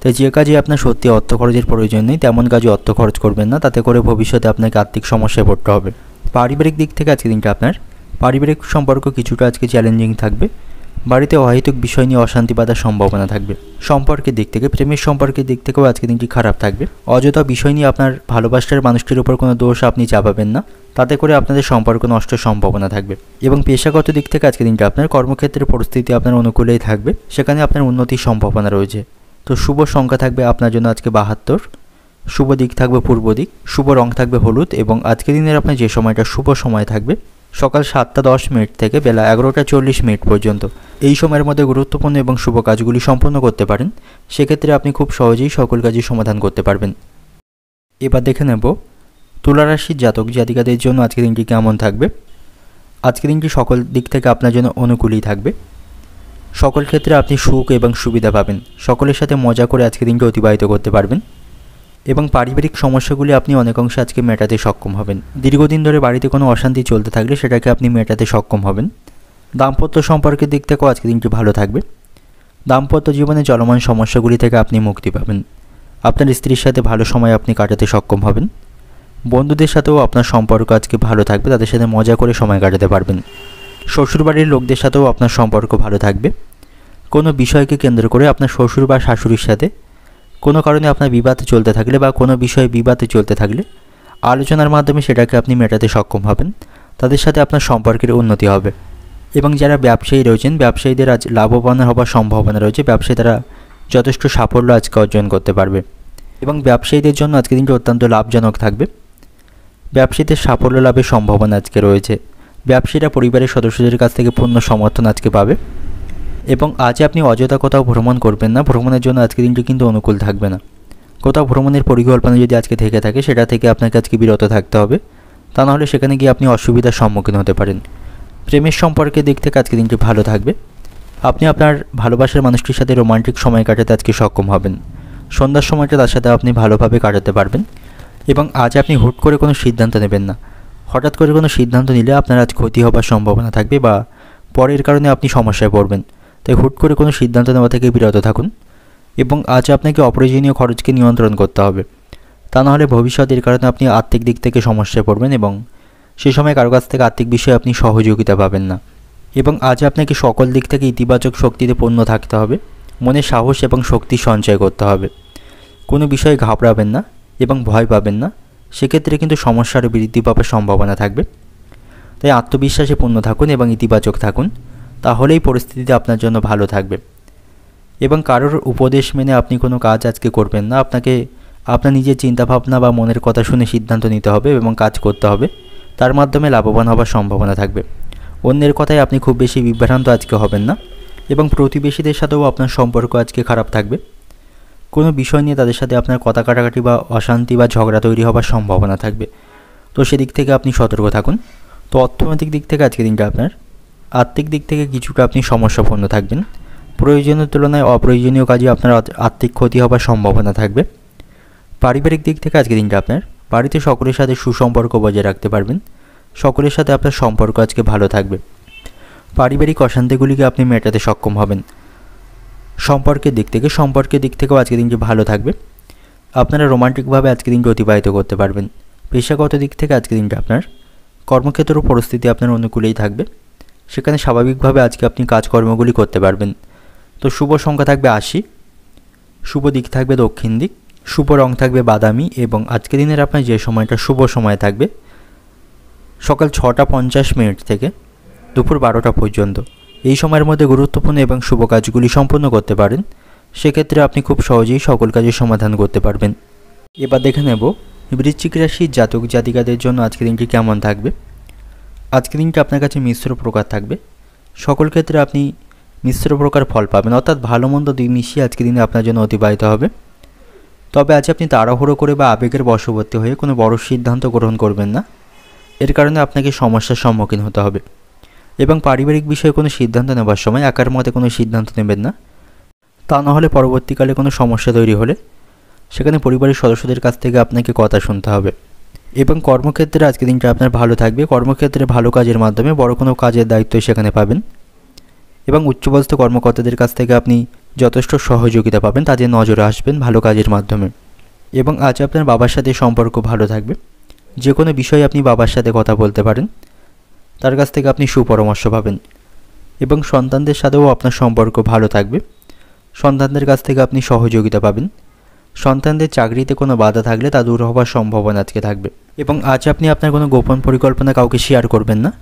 তাই যে কাজে আপনার সত্যি অর্থ খরচের প্রয়োজন নেই তেমন কাজে অর্থ খরচ করবেন না, তাতে করে ভবিষ্যতে আপনাকে আর্থিক সমস্যায় পড়তে হবে। পারিবারিক দিক থেকে আজকের দিনটা আপনার পারিবারিক সম্পর্ক কিছুটা আজকে চ্যালেঞ্জিং থাকবে। বাড়িতে অহেতুক বিষয় নিয়ে অশান্তি বাঁধার সম্ভাবনা থাকবে। সম্পর্কের দিক থেকে, প্রেমের সম্পর্কের দিক থেকেও আজকের দিনটি খারাপ থাকবে। অযথা বিষয় নিয়ে আপনার ভালোবাসার মানুষটির উপর কোনো দোষ আপনি চাপাবেন না, তাতে করে আপনাদের সম্পর্ক নষ্টের সম্ভাবনা থাকবে। এবং পেশাগত দিক থেকে আজকের দিনটা আপনার কর্মক্ষেত্রের পরিস্থিতি আপনার অনুকূলেই থাকবে, সেখানে আপনার উন্নতির সম্ভাবনা রয়েছে। তো শুভ সংখ্যা থাকবে আপনার জন্য আজকে 72, শুভ দিক থাকবে পূর্ব দিক, শুভ রং থাকবে হলুদ। এবং আজকের দিনের আপনার যে সময়টা শুভ সময় থাকবে সকাল 7টা 10 মিনিট থেকে বেলা 11টা 40 মিনিট পর্যন্ত। এই সময়ের মধ্যে গুরুত্বপূর্ণ এবং শুভ কাজগুলি সম্পন্ন করতে পারেন, সেক্ষেত্রে আপনি খুব সহজেই সকল কাজই সমাধান করতে পারবেন। এবার দেখে নেব তুলা রাশির জাতক জাতিকাদের জন্য আজকের দিনটি কেমন থাকবে। আজকের দিনটি সকল দিক থেকে আপনার জন্য অনুকূলই থাকবে। সকল ক্ষেত্রে আপনি সুখ এবং সুবিধা পাবেন, সকলের সাথে মজা করে আজকের দিনটি অতিবাহিত করতে পারবেন। এবং পারিবারিক সমস্যাগুলি আপনি অনেকাংশে আজকে মেটাতে সক্ষম হবেন। দীর্ঘদিন ধরে বাড়িতে কোনো অশান্তি চলতে থাকলে সেটাকে আপনি মেটাতে সক্ষম হবেন। দাম্পত্য সম্পর্কের দিক থেকেও আজকের দিনটি ভালো থাকবে। দাম্পত্য জীবনে চলমান সমস্যাগুলি থেকে আপনি মুক্তি পাবেন। আপনার স্ত্রীর সাথে ভালো সময় আপনি কাটাতে সক্ষম হবেন। বন্ধুদের সাথেও আপনার সম্পর্ক আজকে ভালো থাকবে, তাদের সাথে মজা করে সময় কাটাতে পারবেন। শ্বশুরবাড়ির লোকদের সাথেও আপনার সম্পর্ক ভালো থাকবে। কোনো বিষয়কে কেন্দ্র করে আপনার শ্বশুর বা শাশুড়ির সাথে কোনো কারণে আপনার বিবাদ চলতে থাকলে বা কোনো বিষয়ে বিবাদে চলতে থাকলে আলোচনার মাধ্যমে সেটাকে আপনি মেটাতে সক্ষম হবেন, তাদের সাথে আপনার সম্পর্কের উন্নতি হবে। এবং যারা ব্যবসায়ী রয়েছেন, ব্যবসায়ীদের আজ লাভবান হওয়ার সম্ভাবনা রয়েছে, ব্যবসায়ী তারা যথেষ্ট সাফল্য আজকে অর্জন করতে পারবে। এবং ব্যবসায়ীদের জন্য আজকে দিনটি অত্যন্ত লাভজনক থাকবে। ব্যবসায়ীদের সাফল্য লাভের সম্ভাবনা আজকে রয়েছে। ব্যবসায়ীরা পরিবারের সদস্যদের কাছ থেকে পূর্ণ সমর্থন আজকে পাবে। এবং আজ আপনি অযথা কোথাও ভ্রমণ করবেন না, ভ্রমণের জন্য আজকের দিনটি কিন্তু অনুকূল থাকবে না। কোথাও ভ্রমণের পরিকল্পনা যদি আজকে থেকে থাকে সেটা থেকে আপনাকে আজকে বিরত থাকতে হবে, তা নাহলে সেখানে গিয়ে আপনি অসুবিধার সম্মুখীন হতে পারেন। প্রেমের সম্পর্কের দিক থেকে আজকের দিনটি ভালো থাকবে। আপনি আপনার ভালোবাসার মানুষটির সাথে রোমান্টিক সময় কাটাতে আজকে সক্ষম হবেন। সন্ধ্যার সময়টা তার সাথে আপনি ভালোভাবে কাটাতে পারবেন। এবং আজ আপনি হুট করে কোনো সিদ্ধান্ত নেবেন না। হঠাৎ করে কোনো সিদ্ধান্ত নিলে আপনার আজ ক্ষতি হবার সম্ভাবনা থাকবে বা পরের কারণে আপনি সমস্যায় পড়বেন। তাই হুট করে কোনো সিদ্ধান্ত নেওয়া থেকে বিরত থাকুন। এবং আজ আপনাকে অপ্রয়োজনীয় খরচকে নিয়ন্ত্রণ করতে হবে, তা নাহলে ভবিষ্যতের কারণে আপনি আর্থিক দিক থেকে সমস্যায় পড়বেন এবং সে সময় কারো কাছ থেকে আর্থিক বিষয়ে আপনি সহযোগিতা পাবেন না। এবং আজ আপনাকে সকল দিক থেকে ইতিবাচক শক্তিতে পূর্ণ থাকতে হবে, মনে সাহস এবং শক্তি সঞ্চয় করতে হবে। কোনো বিষয়ে ঘাবড়াবেন না এবং ভয় পাবেন না, সেক্ষেত্রে কিন্তু সমস্যার বৃদ্ধি পাওয়ার সম্ভাবনা থাকবে। তাই আত্মবিশ্বাসে পূর্ণ থাকুন এবং ইতিবাচক থাকুন, তাহলেই পরিস্থিতিতে আপনার জন্য ভালো থাকবে। এবং কারোর উপদেশ মেনে আপনি কোনো কাজ আজকে করবেন না, আপনাকে আপনার নিজের চিন্তাভাবনা বা মনের কথা শুনে সিদ্ধান্ত নিতে হবে এবং কাজ করতে হবে, তার মাধ্যমে লাভবান হওয়ার সম্ভাবনা থাকবে। অন্যের কথায় আপনি খুব বেশি বিভ্রান্ত আজকে হবেন না। এবং প্রতিবেশীদের সাথেও আপনার সম্পর্ক আজকে খারাপ থাকবে। কোনো বিষয় নিয়ে তাদের সাথে আপনার কথা কাটাকাটি বা অশান্তি বা ঝগড়া তৈরি হওয়ার সম্ভাবনা থাকবে, তো সেদিক থেকে আপনি সতর্ক থাকুন। তো অর্থনৈতিক দিক থেকে আজকে দিনটা আপনার, আর্থিক দিক থেকে কিছুটা আপনি সমস্যাপূর্ণ থাকবেন। প্রয়োজনের তুলনায় অপ্রয়োজনীয় কাজে আপনার আর্থিক ক্ষতি হওয়ার সম্ভাবনা থাকবে। পারিবারিক দিক থেকে আজকে দিনটা আপনার, বাড়িতে সকলের সাথে সুসম্পর্ক বজায় রাখতে পারবেন। সকলের সাথে আপনার সম্পর্ক আজকে ভালো থাকবে। পারিবারিক অশান্তিগুলিকে আপনি মেটাতে সক্ষম হবেন। সম্পর্কের দিক থেকেও আজকে দিনটি ভালো থাকবে। আপনারা রোমান্টিকভাবে আজকে দিনটি অতিবাহিত করতে পারবেন। পেশাগত দিক থেকে আজকে দিনটা আপনার, কর্মক্ষেত্র পরিস্থিতি আপনার অনুকূলেই থাকবে, সেখানে স্বাভাবিকভাবে আজকে আপনি কাজকর্মগুলি করতে পারবেন। তো শুভ সংখ্যা থাকবে 80, শুভ দিক থাকবে দক্ষিণ দিক, শুভ রং থাকবে বাদামি এবং আজকের দিনের আপনার যে সময়টা শুভ সময় থাকবে সকাল 6:50 থেকে দুপুর 12টা পর্যন্ত। এই সময়ের মধ্যে গুরুত্বপূর্ণ এবং শুভ কাজগুলি সম্পন্ন করতে পারেন। সেক্ষেত্রে আপনি খুব সহজেই সকল কাজের সমাধান করতে পারবেন। এবার দেখে নেব বৃশ্চিক রাশির জাতক জাতিকাদের জন্য আজকের দিনটি কেমন থাকবে। আজকের দিনটি আপনার কাছে মিশ্র প্রকার থাকবে। সকল ক্ষেত্রে আপনি মিশ্র প্রকার ফল পাবেন, অর্থাৎ ভালো মন্দ দুই মিশিয়ে আজকের দিনে আপনার জন্য অতিবাহিত হবে। তবে আজ আপনি তাড়াহুড়ো করে বা আবেগের বশবর্তী হয়ে কোনো বড় সিদ্ধান্ত গ্রহণ করবেন না। এর কারণে আপনাকে সমস্যার সম্মুখীন হতে হবে। এবং পারিবারিক বিষয়ে কোনো সিদ্ধান্ত নেওয়ার সময় একার মতে কোনো সিদ্ধান্ত নেবেন না। তা নাহলে পরবর্তীকালে কোনো সমস্যা তৈরি হলে সেখানে পরিবারের সদস্যদের কাছ থেকে আপনাকে কথা শুনতে হবে। এবং কর্মক্ষেত্রে আজকের দিনটা আপনার ভালো থাকবে। কর্মক্ষেত্রে ভালো কাজের মাধ্যমে বড় কোনো কাজের দায়িত্ব সেখানে পাবেন এবং উচ্চপদস্থ কর্মকর্তাদের কাছ থেকে আপনি যথেষ্ট সহযোগিতা পাবেন, তাদের নজরে আসবেন ভালো কাজের মাধ্যমে। এবং আজ আপনার বাবার সাথে সম্পর্ক ভালো থাকবে। যে কোনো বিষয়ে আপনি বাবার সাথে কথা বলতে পারেন, তার কাছ থেকে আপনি সুপরামর্শ পাবেন। এবং সন্তানদের সাথেও আপনার সম্পর্ক ভালো থাকবে। সন্তানদের কাছ থেকে আপনি সহযোগিতা পাবেন। সন্তানদের চাকরিতে কোনো বাধা থাকলে তা দূর হওয়ার সম্ভাবনা আজকে থাকবে। এবং আজ আপনি আপনার কোনো গোপন পরিকল্পনা কাউকে শেয়ার করবেন না,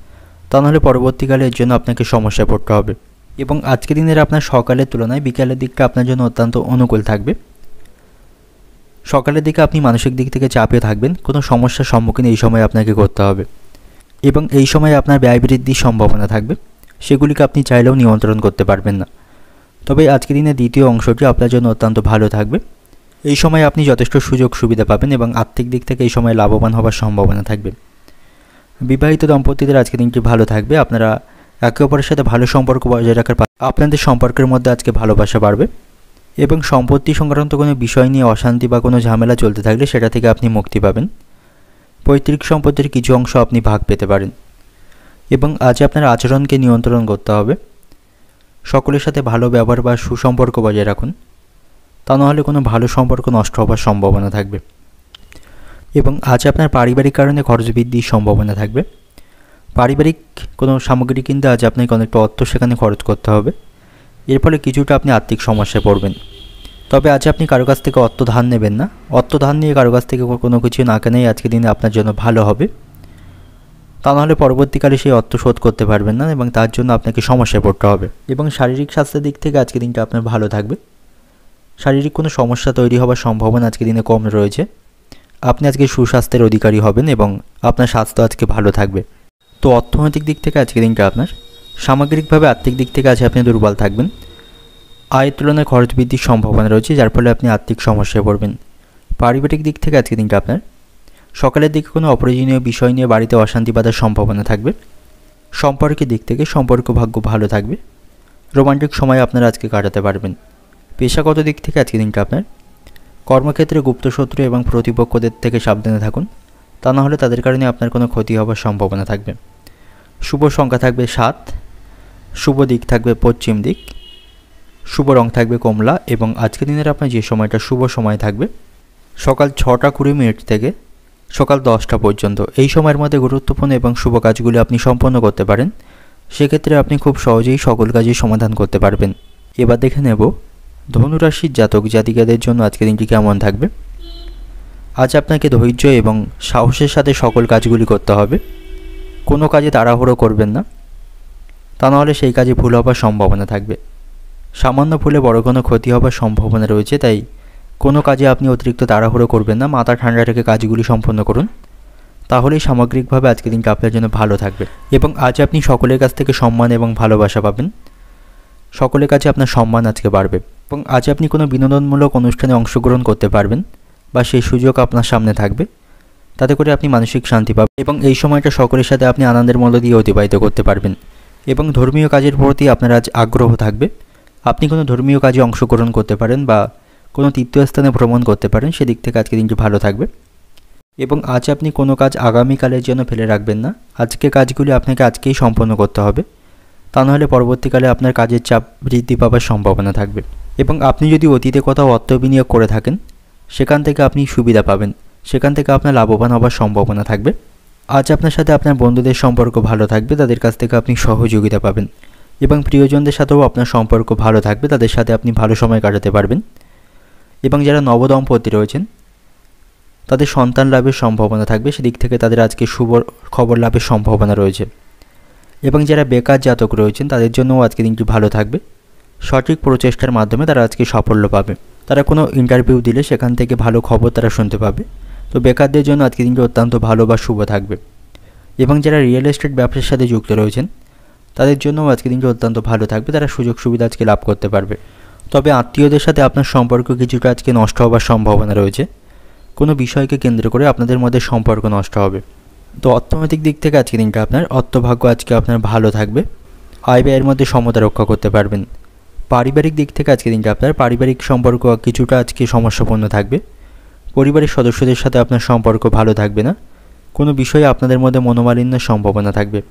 তা নাহলে পরবর্তীকালে এর জন্য আপনাকে সমস্যায় পড়তে হবে। এবং আজকের দিনের আপনার সকালের তুলনায় বিকালের দিকটা আপনার জন্য অত্যন্ত অনুকূল থাকবে। সকালের দিকে আপনি মানসিক দিক থেকে চাপে থাকবেন, কোনো সমস্যার সম্মুখীন এই সময় আপনাকে করতে হবে। এবং এই সময় আপনার ব্যয় বৃদ্ধির সম্ভাবনা থাকবে, সেগুলিকে আপনি চাইলেও নিয়ন্ত্রণ করতে পারবেন না। তবে আজকের দিনের দ্বিতীয় অংশটি আপনার জন্য অত্যন্ত ভালো থাকবে। এই সময় আপনি যথেষ্ট সুযোগ সুবিধা পাবেন এবং আর্থিক দিক থেকে এই সময় লাভবান হওয়ার সম্ভাবনা থাকবে। বিবাহিত দম্পতিদের আজকের দিনটি ভালো থাকবে। আপনারা একে অপরের সাথে ভালো সম্পর্ক বজায় রাখার আপনাদের সম্পর্কের মধ্যে আজকে ভালোবাসা বাড়বে। এবং সম্পত্তি সংক্রান্ত কোনো বিষয় নিয়ে অশান্তি বা কোনো ঝামেলা চলতে থাকলে সেটা থেকে আপনি মুক্তি পাবেন। পৈতৃক সম্পত্তির কিছু অংশ আপনি ভাগ পেতে পারেন। এবং আজ আপনার আচরণকে নিয়ন্ত্রণ করতে হবে। সকলের সাথে ভালো ব্যবহার বা সুসম্পর্ক বজায় রাখুন, তা নাহলে কোনো ভালো সম্পর্ক নষ্ট হওয়ার সম্ভাবনা থাকবে। এবং আজ আপনার পারিবারিক কারণে খরচ বৃদ্ধির সম্ভাবনা থাকবে। পারিবারিক কোনো সামগ্রী কিনতে আজ আপনাকে অনেকটা অর্থ সেখানে খরচ করতে হবে। এর ফলে কিছুটা আপনি আর্থিক সমস্যায় পড়বেন। তবে আজ আপনি কারো কাছ থেকে অর্থ ধার নেবেন না। অর্থ ধার নিয়ে কারো কাছ থেকে কোনো কিছু না কেনাই আজকের দিনে আপনার জন্য ভালো হবে। তা নাহলে পরবর্তীকালে সেই অর্থ শোধ করতে পারবেন না এবং তার জন্য আপনাকে সমস্যায় পড়তে হবে। এবং শারীরিক স্বাস্থ্যের দিক থেকে আজকের দিনটা আপনার ভালো থাকবে। শারীরিক কোনো সমস্যা তৈরি হওয়ার সম্ভাবনা আজকের দিনে কম রয়েছে। আপনি আজকে সুস্বাস্থ্যের অধিকারী হবেন এবং আপনার স্বাস্থ্য আজকে ভালো থাকবে। তো অর্থনৈতিক দিক থেকে আজকের দিনটা আপনার সামগ্রিকভাবে আর্থিক দিক থেকে আজ আপনি দুর্বল থাকবেন। আয়ের তুলনায় খরচ বৃদ্ধির সম্ভাবনা রয়েছে, যার ফলে আপনি আর্থিক সমস্যায় পড়বেন। পারিবারিক দিক থেকে আজকের দিনটা আপনার সকালের দিকে কোনো অপ্রয়োজনীয় বিষয় নিয়ে বাড়িতে অশান্তি বাঁধার সম্ভাবনা থাকবে। সম্পর্কের দিক থেকে সম্পর্ক ভাগ্য ভালো থাকবে। রোমান্টিক সময় আপনারা আজকে কাটাতে পারবেন। পেশাগত দিক থেকে আজকের দিনটা আপনার কর্মক্ষেত্রে গুপ্তশত্রু এবং প্রতিপক্ষদের থেকে সাবধানে থাকুন, তা না হলে তাদের কারণে আপনার কোনো ক্ষতি হওয়ার সম্ভাবনা থাকবে। শুভ সংখ্যা থাকবে 7, শুভ দিক থাকবে পশ্চিম দিক, শুভ রং থাকবে কমলা। এবং আজকের দিনের আপনার যে সময়টা শুভ সময় থাকবে সকাল 6:20 থেকে সকাল 10টা পর্যন্ত। এই সময়ের মধ্যে গুরুত্বপূর্ণ এবং শুভ কাজগুলি আপনি সম্পন্ন করতে পারেন। সেক্ষেত্রে আপনি খুব সহজেই সকল কাজের সমাধান করতে পারবেন। এবার দেখে নেব ধনুরাশির জাতক জাতিকাদের জন্য আজকের দিনটি কেমন থাকবে। আজ আপনাকে ধৈর্য এবং সাহসের সাথে সকল কাজগুলি করতে হবে। কোনো কাজে তাড়াহুড়ো করবেন না, তা নাহলে সেই কাজে ভুল হওয়ার সম্ভাবনা থাকবে। সামান্য ভুলে বড় কোনো ক্ষতি হওয়ার সম্ভাবনা রয়েছে, তাই কোনো কাজে আপনি অতিরিক্ত তাড়াহুড়ো করবেন না। মাথা ঠান্ডা রেখে কাজগুলি সম্পন্ন করুন, তাহলেই সামগ্রিকভাবে আজকের দিনটা আপনার জন্য ভালো থাকবে। এবং আজ আপনি সকলের কাছ থেকে সম্মান এবং ভালোবাসা পাবেন। সকলের কাছে আপনার সম্মান আজকে বাড়বে। এবং আজ আপনি কোনো বিনোদনমূলক অনুষ্ঠানে অংশগ্রহণ করতে পারবেন বা সেই সুযোগ আপনার সামনে থাকবে। তাতে করে আপনি মানসিক শান্তি পাবেন এবং এই সময়টা সকলের সাথে আপনি আনন্দের মধ্য দিয়ে অতিবাহিত করতে পারবেন। এবং ধর্মীয় কাজের প্রতি আপনার আজ আগ্রহ থাকবে। আপনি কোনো ধর্মীয় কাজে অংশগ্রহণ করতে পারেন বা কোনো তীর্থস্থানে ভ্রমণ করতে পারেন, সেদিক থেকে আজকে দিনটি ভালো থাকবে। এবং আজ আপনি কোনো কাজ আগামীকালের জন্য ফেলে রাখবেন না। আজকে কাজগুলি আপনাকে আজকেই সম্পন্ন করতে হবে, তা নাহলে পরবর্তীকালে আপনার কাজের চাপ বৃদ্ধি পাওয়ার সম্ভাবনা থাকবে। এবং আপনি যদি অতীতে কোথাও অর্থ বিনিয়োগ করে থাকেন, সেখান থেকে আপনি সুবিধা পাবেন, সেখান থেকে আপনার লাভবান হওয়ার সম্ভাবনা থাকবে। আজ আপনার সাথে আপনার বন্ধুদের সম্পর্ক ভালো থাকবে, তাদের কাছ থেকে আপনি সহযোগিতা পাবেন। এবং প্রিয়জনদের সাথেও আপনার সম্পর্ক ভালো থাকবে, তাদের সাথে আপনি ভালো সময় কাটাতে পারবেন। এবং যারা নবদম্পতি রয়েছেন তাদের সন্তান লাভের সম্ভাবনা থাকবে, সেদিক থেকে তাদের আজকে শুভ খবর লাভের সম্ভাবনা রয়েছে। এবং যারা বেকার জাতক রয়েছেন তাদের জন্যও আজকে দিনটি ভালো থাকবে। সঠিক প্রচেষ্টার মাধ্যমে তারা আজকে সাফল্য পাবে। তারা কোনো ইন্টারভিউ দিলে সেখান থেকে ভালো খবর তারা শুনতে পাবে। তো বেকারদের জন্য আজকে দিনটি অত্যন্ত ভালো বা শুভ থাকবে। এবং যারা রিয়েল এস্টেট ব্যবসার সাথে যুক্ত রয়েছেন তাদের জন্যও আজকে দিনটি অত্যন্ত ভালো থাকবে। তারা সুযোগ সুবিধা আজকে লাভ করতে পারবে। তবে আত্মীয়দের সাথে আপনার সম্পর্ক কিছুটা আজকে নষ্ট হওয়ার সম্ভাবনা রয়েছে। কোনো বিষয়কে কেন্দ্র করে আপনাদের মধ্যে সম্পর্ক নষ্ট হবে। তো অর্থনৈতিক দিক থেকে আজকে দিনটা আপনার অর্থভাগ্য আজকে আপনার ভালো থাকবে। আয় ব্যয়ের মধ্যে সমতা রক্ষা করতে পারবেন। পারিবারিক দিক থেকে আজকে দিনটা আপনার পারিবারিক সম্পর্ক কিছুটা আজকে সমস্যাপূর্ণ থাকবে। পরিবারের সদস্যদের সাথে আপনার সম্পর্ক ভালো থাকবে না। কোনো বিষয়ে আপনাদের মধ্যে মনোমালিন্যের সম্ভাবনা থাকবে।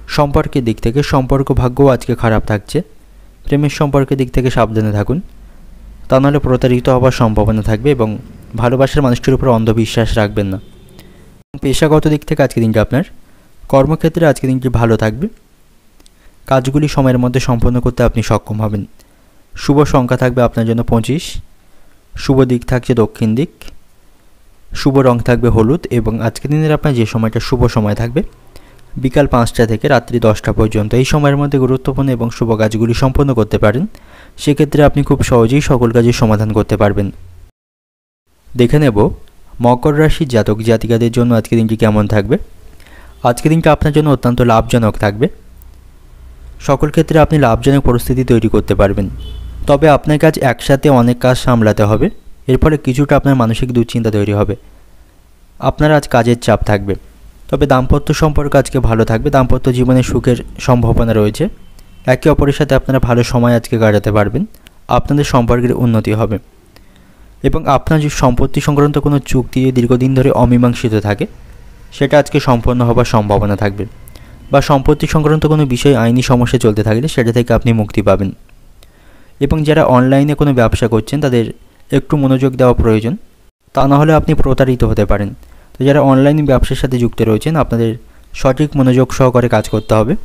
সম্পর্কের দিক থেকে সম্পর্ক ভাগ্যও আজকে খারাপ থাকছে। প্রেমের সম্পর্কের দিক থেকে সাবধানে থাকুন, তা নাহলে প্রতারিত হওয়ার সম্ভাবনা থাকবে। এবং ভালোবাসার মানুষটির উপর অন্ধবিশ্বাস রাখবেন না। পেশাগত দিক থেকে আজকে দিনটি আপনার কর্মক্ষেত্রে আজকে দিনটি ভালো থাকবে। কাজগুলি সময়ের মধ্যে সম্পন্ন করতে আপনি সক্ষম হবেন। শুভ সংখ্যা থাকবে আপনার জন্য 25। শুভ দিক থাকছে দক্ষিণ দিক। শুভ রং থাকবে হলুদ। এবং আজকের দিনের আপনার যে সময়টা শুভ সময় থাকবে বিকাল 5টা থেকে রাত্রি 10টা পর্যন্ত। এই সময়ের মধ্যে গুরুত্বপূর্ণ এবং শুভ কাজগুলি সম্পন্ন করতে পারেন। সেক্ষেত্রে আপনি খুব সহজেই সকল কাজের সমাধান করতে পারবেন। দেখে নেব মকর রাশির জাতক জাতিকাদের জন্য আজকের দিনটি কেমন থাকবে। আজকের দিনটা আপনার জন্য অত্যন্ত লাভজনক থাকবে। সকল ক্ষেত্রে আপনি লাভজনক পরিস্থিতি তৈরি করতে পারবেন। তবে আপনার কাজ একসাথে অনেক কাজ সামলাতে হবে। এর ফলে কিছুটা আপনার মানসিক দুশ্চিন্তা তৈরি হবে। আপনার আজ কাজের চাপ থাকবে। তবে দাম্পত্য সম্পর্ক আজকে ভালো থাকবে। দাম্পত্য জীবনে সুখের সম্ভাবনা রয়েছে। একে অপরের সাথে আপনারা ভালো সময় আজকে কাটাতে পারবেন। আপনাদের সম্পর্কের উন্নতি হবে। এবং আপনার যে সম্পত্তি সংক্রান্ত কোনো চুক্তি দীর্ঘদিন ধরে অমীমাংসিত থাকে সেটা আজকে সম্পন্ন হবার সম্ভাবনা থাকবে। বা সম্পত্তি সংক্রান্ত কোনো বিষয় আইনি সমস্যা চলতে থাকলে সেটা থেকে আপনি মুক্তি পাবেন। এবং যারা অনলাইনে কোনো ব্যবসা করছেন তাদের একটু মনোযোগ দেওয়া প্রয়োজন, তা না হলে আপনি প্রতারিত হতে পারেন। তো যারা অনলাইন ব্যবসার সাথে যুক্ত রয়েছেন আপনাদের সঠিক মনোযোগ সহকারে কাজ করতে হবে।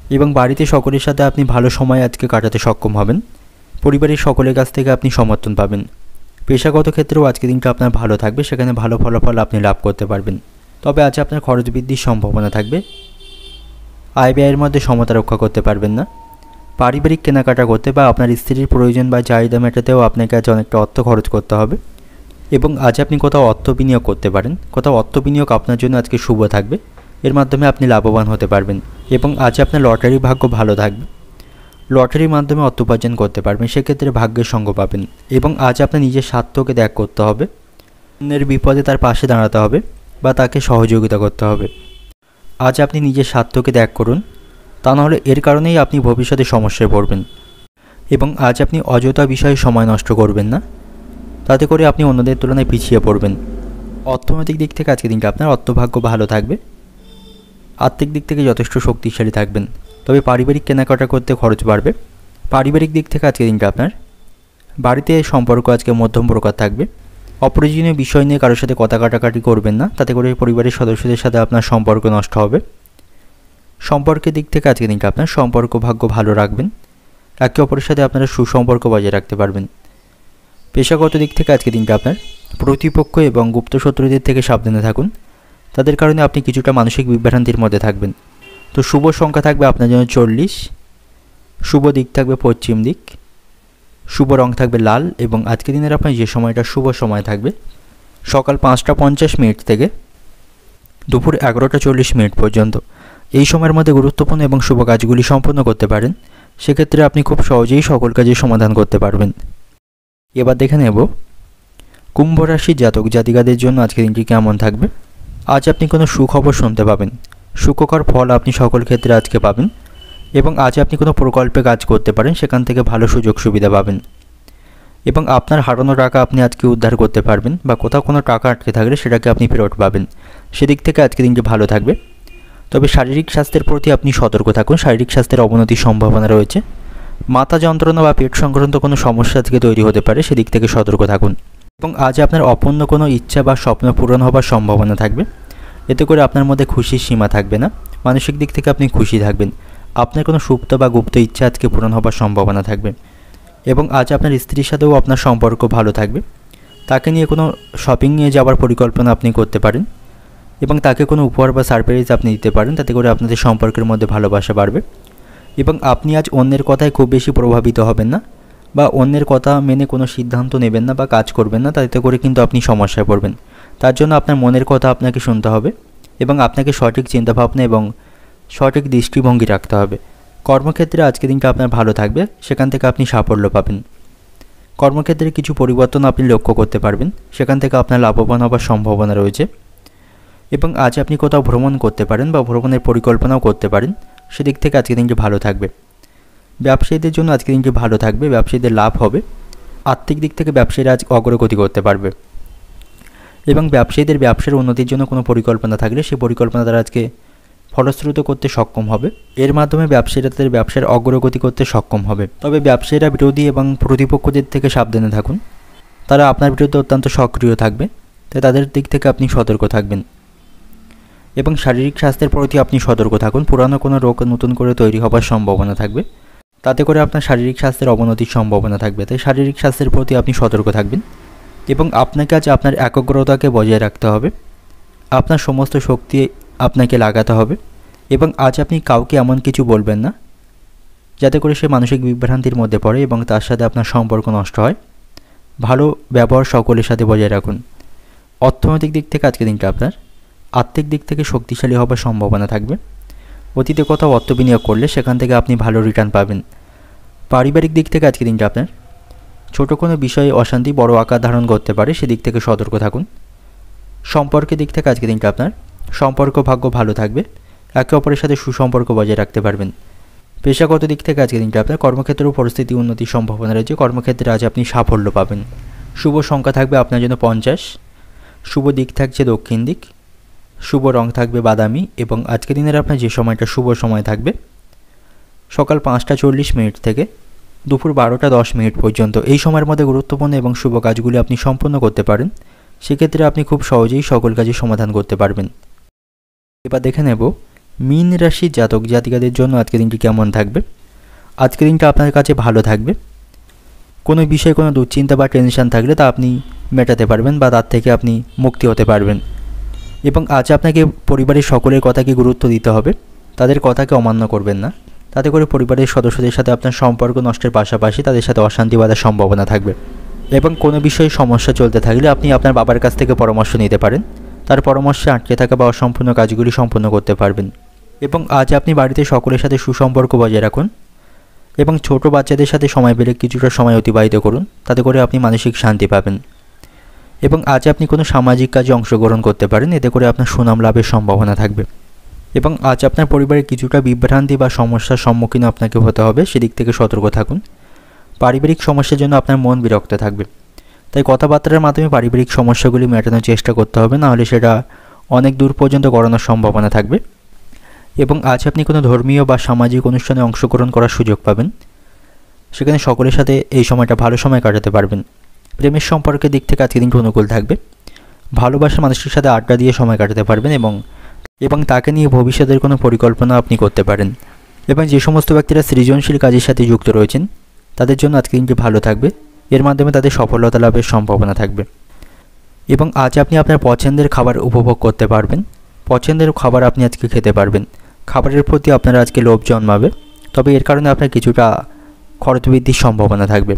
এবং বাড়িতে সকলের সাথে আপনি ভালো সময় আজকে কাটাতে সক্ষম হবেন। পরিবারের সকলের কাছ থেকে আপনি সমর্থন পাবেন। পেশাগত ক্ষেত্রেও আজকের দিনটা আপনার ভালো থাকবে। সেখানে ভালো ফলাফল আপনি লাভ করতে পারবেন। তবে আজ আপনার খরচ বৃদ্ধির সম্ভাবনা থাকবে। আয় ব্যয়ের মধ্যে সমতা রক্ষা করতে পারবেন না। পারিবারিক কেনাকাটা করতে বা আপনার স্ত্রীর প্রয়োজন বা চাহিদা মেটাতেও আপনাকে আজ অনেকটা অর্থ খরচ করতে হবে। এবং আজ আপনি কোথাও অর্থ বিনিয়োগ করতে পারেন। কোথাও অর্থ বিনিয়োগ আপনার জন্য আজকে শুভ থাকবে। এর মাধ্যমে আপনি লাভবান হতে পারবেন। এবং আজ আপনার লটারি ভাগ্য ভালো থাকবে। লটারির মাধ্যমে অর্থ উপার্জন করতে পারবেন। সেক্ষেত্রে ভাগ্যের সঙ্গ পাবেন। এবং আজ আপনার নিজের স্বার্থকে ত্যাগ করতে হবে। অন্যের বিপদে তার পাশে দাঁড়াতে হবে বা তাকে সহযোগিতা করতে হবে। আজ আপনি নিজের স্বার্থকে ত্যাগ করুন, তা নাহলে এর কারণেই আপনি ভবিষ্যতে সমস্যায় পড়বেন। এবং আজ আপনি অযথা বিষয়ে সময় নষ্ট করবেন না, তাতে করে আপনি অন্যদের তুলনায় পিছিয়ে পড়বেন। অর্থনৈতিক দিক থেকে আজকের দিনটা আপনার অর্থভাগ্য ভালো থাকবে। আর্থিক দিক থেকে যথেষ্ট শক্তিশালী থাকবেন। তবে পারিবারিক কেনাকাটা করতে খরচ বাড়বে। পারিবারিক দিক থেকে আজকের দিনটা আপনার বাড়িতে সম্পর্ক আজকে মধ্যম প্রকার থাকবে। অপ্রয়োজনীয় বিষয় নিয়ে কারোর সাথে কথা কাটাকাটি করবেন না, তাতে করে পরিবারের সদস্যদের সাথে আপনার সম্পর্ক নষ্ট হবে। সম্পর্কের দিক থেকে আজকের দিনটা আপনার সম্পর্ক ভাগ্য ভালো রাখবেন। একে অপরের সাথে আপনারা সুসম্পর্ক বজায় রাখতে পারবেন। পেশাগত দিক থেকে আজকের দিনটা আপনার প্রতিপক্ষ এবং গুপ্ত শত্রুদের থেকে সাবধানে থাকুন। তাদের কারণে আপনি কিছুটা মানসিক বিভ্রান্তির মধ্যে থাকবেন। তো শুভ সংখ্যা থাকবে আপনার জন্য 40। শুভ দিক থাকবে পশ্চিম দিক। শুভ রং থাকবে লাল। এবং আজকের দিনের আপনার যে সময়টা শুভ সময় থাকবে সকাল 5টা 50 মিনিট থেকে দুপুর 11টা 40 মিনিট পর্যন্ত। এই সময়ের মধ্যে গুরুত্বপূর্ণ এবং শুভ কাজগুলি সম্পন্ন করতে পারেন। সেক্ষেত্রে আপনি খুব সহজেই সকল কাজের সমাধান করতে পারবেন। এবার দেখে নেব কুম্ভ রাশির জাতক জাতিকাদের জন্য আজকের দিনটি কেমন থাকবে। আজ আপনি কোনো সুখবর শুনতে পাবেন। সুখকর ফল আপনি সকল ক্ষেত্রে আজকে পাবেন। এবং আজ আপনি কোনো প্রকল্পে কাজ করতে পারেন, সেখান থেকে ভালো সুযোগ সুবিধা পাবেন। এবং আপনার হারানো টাকা আপনি আজকে উদ্ধার করতে পারবেন বা কোথাও কোনো টাকা আটকে থাকলে সেটাকে আপনি ফেরত পাবেন। সেদিক থেকে আজকের দিনটি ভালো থাকবে। তবে শারীরিক স্বাস্থ্যের প্রতি আপনি সতর্ক থাকুন। শারীরিক স্বাস্থ্যের অবনতির সম্ভাবনা রয়েছে। মাথা যন্ত্রণা বা পেট সংক্রান্ত কোনো সমস্যা আজকে তৈরি হতে পারে, সেদিক থেকে সতর্ক থাকুন। এবং আজ আপনার অপূর্ণ কোনো ইচ্ছা বা স্বপ্ন পূরণ হবার সম্ভাবনা থাকবে। এতে করে আপনার মধ্যে খুশির সীমা থাকবে না। মানসিক দিক থেকে আপনি খুশি থাকবেন। আপনার কোনো সুপ্ত বা গুপ্ত ইচ্ছা আজকে পূরণ হবার সম্ভাবনা থাকবে। এবং আজ আপনার স্ত্রীর সাথেও আপনার সম্পর্ক ভালো থাকবে। তাকে নিয়ে কোনো শপিং নিয়ে যাওয়ার পরিকল্পনা আপনি করতে পারেন এবং তাকে কোনো উপহার বা সারপ্রাইজ আপনি দিতে পারেন, তাতে করে আপনাদের সম্পর্কের মধ্যে ভালোবাসা বাড়বে। এবং আপনি আজ অন্যের কথায় খুব বেশি প্রভাবিত হবেন না বা অন্যের কথা মেনে কোনো সিদ্ধান্ত নেবেন না বা কাজ করবেন না, তাতে করে কিন্তু আপনি সমস্যায় পড়বেন। তার জন্য আপনার মনের কথা আপনাকে শুনতে হবে এবং আপনাকে সঠিক চিন্তাভাবনা এবং সঠিক দৃষ্টিভঙ্গি রাখতে হবে। কর্মক্ষেত্রে আজকের দিনটা আপনার ভালো থাকবে, সেখান থেকে আপনি সাফল্য পাবেন। কর্মক্ষেত্রে কিছু পরিবর্তন আপনি লক্ষ্য করতে পারবেন, সেখান থেকে আপনার লাভবান হওয়ার সম্ভাবনা রয়েছে। এবং আজ আপনি কোথাও ভ্রমণ করতে পারেন বা ভ্রমণের পরিকল্পনাও করতে পারেন, সেদিক থেকে আজকের দিনটি ভালো থাকবে। ব্যবসায়ীদের জন্য আজকের দিনটি ভালো থাকবে, ব্যবসায়ীদের লাভ হবে। আর্থিক দিক থেকে ব্যবসায়ীরা আজ অগ্রগতি করতে পারবে এবং ব্যবসায়ীদের ব্যবসার উন্নতির জন্য কোনো পরিকল্পনা থাকলে সেই পরিকল্পনা তারা আজকে ফলশ্রুত করতে সক্ষম হবে। এর মাধ্যমে ব্যবসায়ীরা তাদের ব্যবসার অগ্রগতি করতে সক্ষম হবে। তবে ব্যবসায়ীরা বিরোধী এবং প্রতিপক্ষদের থেকে সাবধানে থাকুন, তারা আপনার বিরুদ্ধে অত্যন্ত সক্রিয় থাকবে, তাই তাদের দিক থেকে আপনি সতর্ক থাকবেন। এবং শারীরিক স্বাস্থ্যের প্রতি আপনি সতর্ক থাকুন, পুরানো কোনো রোগ নতুন করে তৈরি হওয়ার সম্ভাবনা থাকবে, তাতে করে আপনার শারীরিক স্বাস্থ্যের অবনতির সম্ভাবনা থাকবে, তাই শারীরিক স্বাস্থ্যের প্রতি আপনি সতর্ক থাকবেন। এবং আপনাকে আজ আপনার একাগ্রতাকে বজায় রাখতে হবে, আপনার সমস্ত শক্তি আপনাকে লাগাতে হবে এবং আজ আপনি কাউকে এমন কিছু বলবেন না যাতে করে সে মানসিক বিভ্রান্তির মধ্যে পড়ে এবং তার সাথে আপনার সম্পর্ক নষ্ট হয়। ভালো ব্যবহার সকলের সাথে বজায় রাখুন। অর্থনৈতিক দিক থেকে আজকের দিনটা আপনার আর্থিক দিক থেকে শক্তিশালী হওয়ার সম্ভাবনা থাকবে। অতীতে কোথাও অর্থ বিনিয়োগ করলে সেখান থেকে আপনি ভালো রিটার্ন পাবেন। পারিবারিক দিক থেকে আজকের দিনটা আপনার ছোটো কোনো বিষয়ে অশান্তি বড় আকার ধারণ করতে পারে, সেদিক থেকে সতর্ক থাকুন। সম্পর্কের দিক থেকে আজকের দিনটা আপনার সম্পর্ক ভাগ্য ভালো থাকবে, একে অপরের সাথে সুসম্পর্ক বজায় রাখতে পারবেন। পেশাগত দিক থেকে আজকের দিনটা আপনার কর্মক্ষেত্রেও পরিস্থিতি উন্নতির সম্ভাবনা রয়েছে, কর্মক্ষেত্রে আজ আপনি সাফল্য পাবেন। শুভ সংখ্যা থাকবে আপনার জন্য 50, শুভ দিক থাকছে দক্ষিণ দিক, শুভ রং থাকবে বাদামি এবং আজকের দিনের আপনার যে সময়টা শুভ সময় থাকবে সকাল 5:40 থেকে দুপুর 12:10 পর্যন্ত। এই সময়ের মধ্যে গুরুত্বপূর্ণ এবং শুভ কাজগুলি আপনি সম্পন্ন করতে পারেন, সেক্ষেত্রে আপনি খুব সহজেই সকল কাজের সমাধান করতে পারবেন। এবার দেখে নেব মীন রাশির জাতক জাতিকাদের জন্য আজকের দিনটি কেমন থাকবে। আজকের দিনটা আপনার কাছে ভালো থাকবে। কোনো বিষয়ে কোনো দুশ্চিন্তা বা টেনশন থাকলে তা আপনি মেটাতে পারবেন বা তার থেকে আপনি মুক্তি হতে পারবেন। এবং আজ আপনাকে পরিবারের সকলের কথাকে গুরুত্ব দিতে হবে, তাদের কথাকে অমান্য করবেন না, তাতে করে পরিবারের সদস্যদের সাথে আপনার সম্পর্ক নষ্টের পাশাপাশি তাদের সাথে অশান্তি বাঁধার সম্ভাবনা থাকবে। এবং কোনো বিষয়ে সমস্যা চলতে থাকলে আপনি আপনার বাবার কাছ থেকে পরামর্শ নিতে পারেন, তার পরামর্শে আটকে থাকা বা অসম্পূর্ণ কাজগুলি সম্পূর্ণ করতে পারবেন। এবং আজ আপনি বাড়িতে সকলের সাথে সুসম্পর্ক বজায় রাখুন এবং ছোট বাচ্চাদের সাথে সময় পেলে কিছুটা সময় অতিবাহিত করুন, তাতে করে আপনি মানসিক শান্তি পাবেন। এবং আজ আপনি কোনো সামাজিক কাজে অংশগ্রহণ করতে পারেন, এতে করে আপনার সুনাম লাভের সম্ভাবনা থাকবে। এবং আজ আপনার পরিবারে কিছুটা বিভ্রান্তি বা সমস্যার সম্মুখীন আপনাকে হতে হবে, সেদিক থেকে সতর্ক থাকুন। পারিবারিক সমস্যার জন্য আপনার মন বিরক্ত থাকবে, তাই কথাবার্তার মাধ্যমে পারিবারিক সমস্যাগুলি মেটানোর চেষ্টা করতে হবে, নাহলে সেটা অনেক দূর পর্যন্ত গড়ানোর সম্ভাবনা থাকবে। এবং আজ আপনি কোনো ধর্মীয় বা সামাজিক অনুষ্ঠানে অংশগ্রহণ করার সুযোগ পাবেন, সেখানে সকলের সাথে এই সময়টা ভালো সময় কাটাতে পারবেন। প্রেমের সম্পর্কের দিক থেকে আজকের দিনটি অনুকূল থাকবে, ভালোবাসার মানুষের সাথে আড্ডা দিয়ে সময় কাটাতে পারবেন এবং তাকে নিয়ে ভবিষ্যতের কোনো পরিকল্পনা আপনি করতে পারেন। এবং যে সমস্ত ব্যক্তিরা সৃজনশীল কাজের সাথে যুক্ত রয়েছেন তাদের জন্য আজকের দিনটি ভালো থাকবে, এর মাধ্যমে তাদের সফলতা লাভের সম্ভাবনা থাকবে। এবং আজ আপনি আপনার পছন্দের খাবার উপভোগ করতে পারবেন, পছন্দের খাবার আপনি আজকে খেতে পারবেন। খাবারের প্রতি আপনার আজকে লোভ জন্মাবে, তবে এর কারণে আপনার কিছুটা খরচ বৃদ্ধির সম্ভাবনা থাকবে।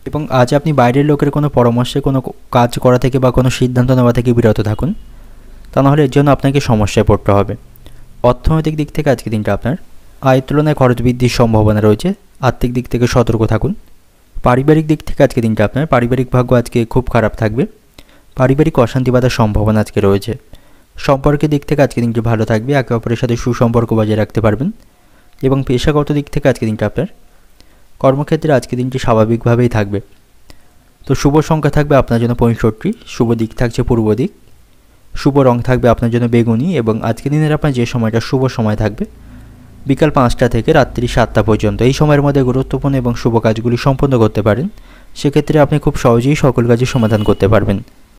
এবং আজ আপনি বাইরের লোকের কোনো পরামর্শে কোনো কাজ করা থেকে বা কোনো সিদ্ধান্ত নেওয়া থেকে বিরত থাকুন, তা নাহলে এর জন্য আপনাকে সমস্যায় পড়তে হবে। অর্থনৈতিক দিক থেকে আজকের দিনটা আপনার আয়ের তুলনায় খরচ বৃদ্ধির সম্ভাবনা রয়েছে, আর্থিক দিক থেকে সতর্ক থাকুন। পারিবারিক দিক থেকে আজকের দিনটা আপনার পারিবারিক ভাগ্য আজকে খুব খারাপ থাকবে, পারিবারিক অশান্তি বাঁধার সম্ভাবনা আজকে রয়েছে। সম্পর্কের দিক থেকে আজকের দিনটি ভালো থাকবে, একে অপরের সাথে সুসম্পর্ক বজায় রাখতে পারবেন। এবং পেশাগত দিক থেকে আজকের দিনটা আপনার কর্মক্ষেত্রে আজকের দিনটি স্বাভাবিকভাবেই থাকবে। তো শুভ সংখ্যা থাকবে আপনার জন্য 65, শুভ দিক থাকছে পূর্ব দিক, শুভ রং থাকবে আপনার জন্য বেগুনি এবং আজকের দিনের আপনার যে সময়টা শুভ সময় থাকবে বিকাল 5টা থেকে রাত্রি 7টা পর্যন্ত। এই সময়ের মধ্যে গুরুত্বপূর্ণ এবং শুভ কাজগুলি সম্পন্ন করতে পারেন, সেক্ষেত্রে আপনি খুব সহজেই সকল কাজের সমাধান করতে পারবেন।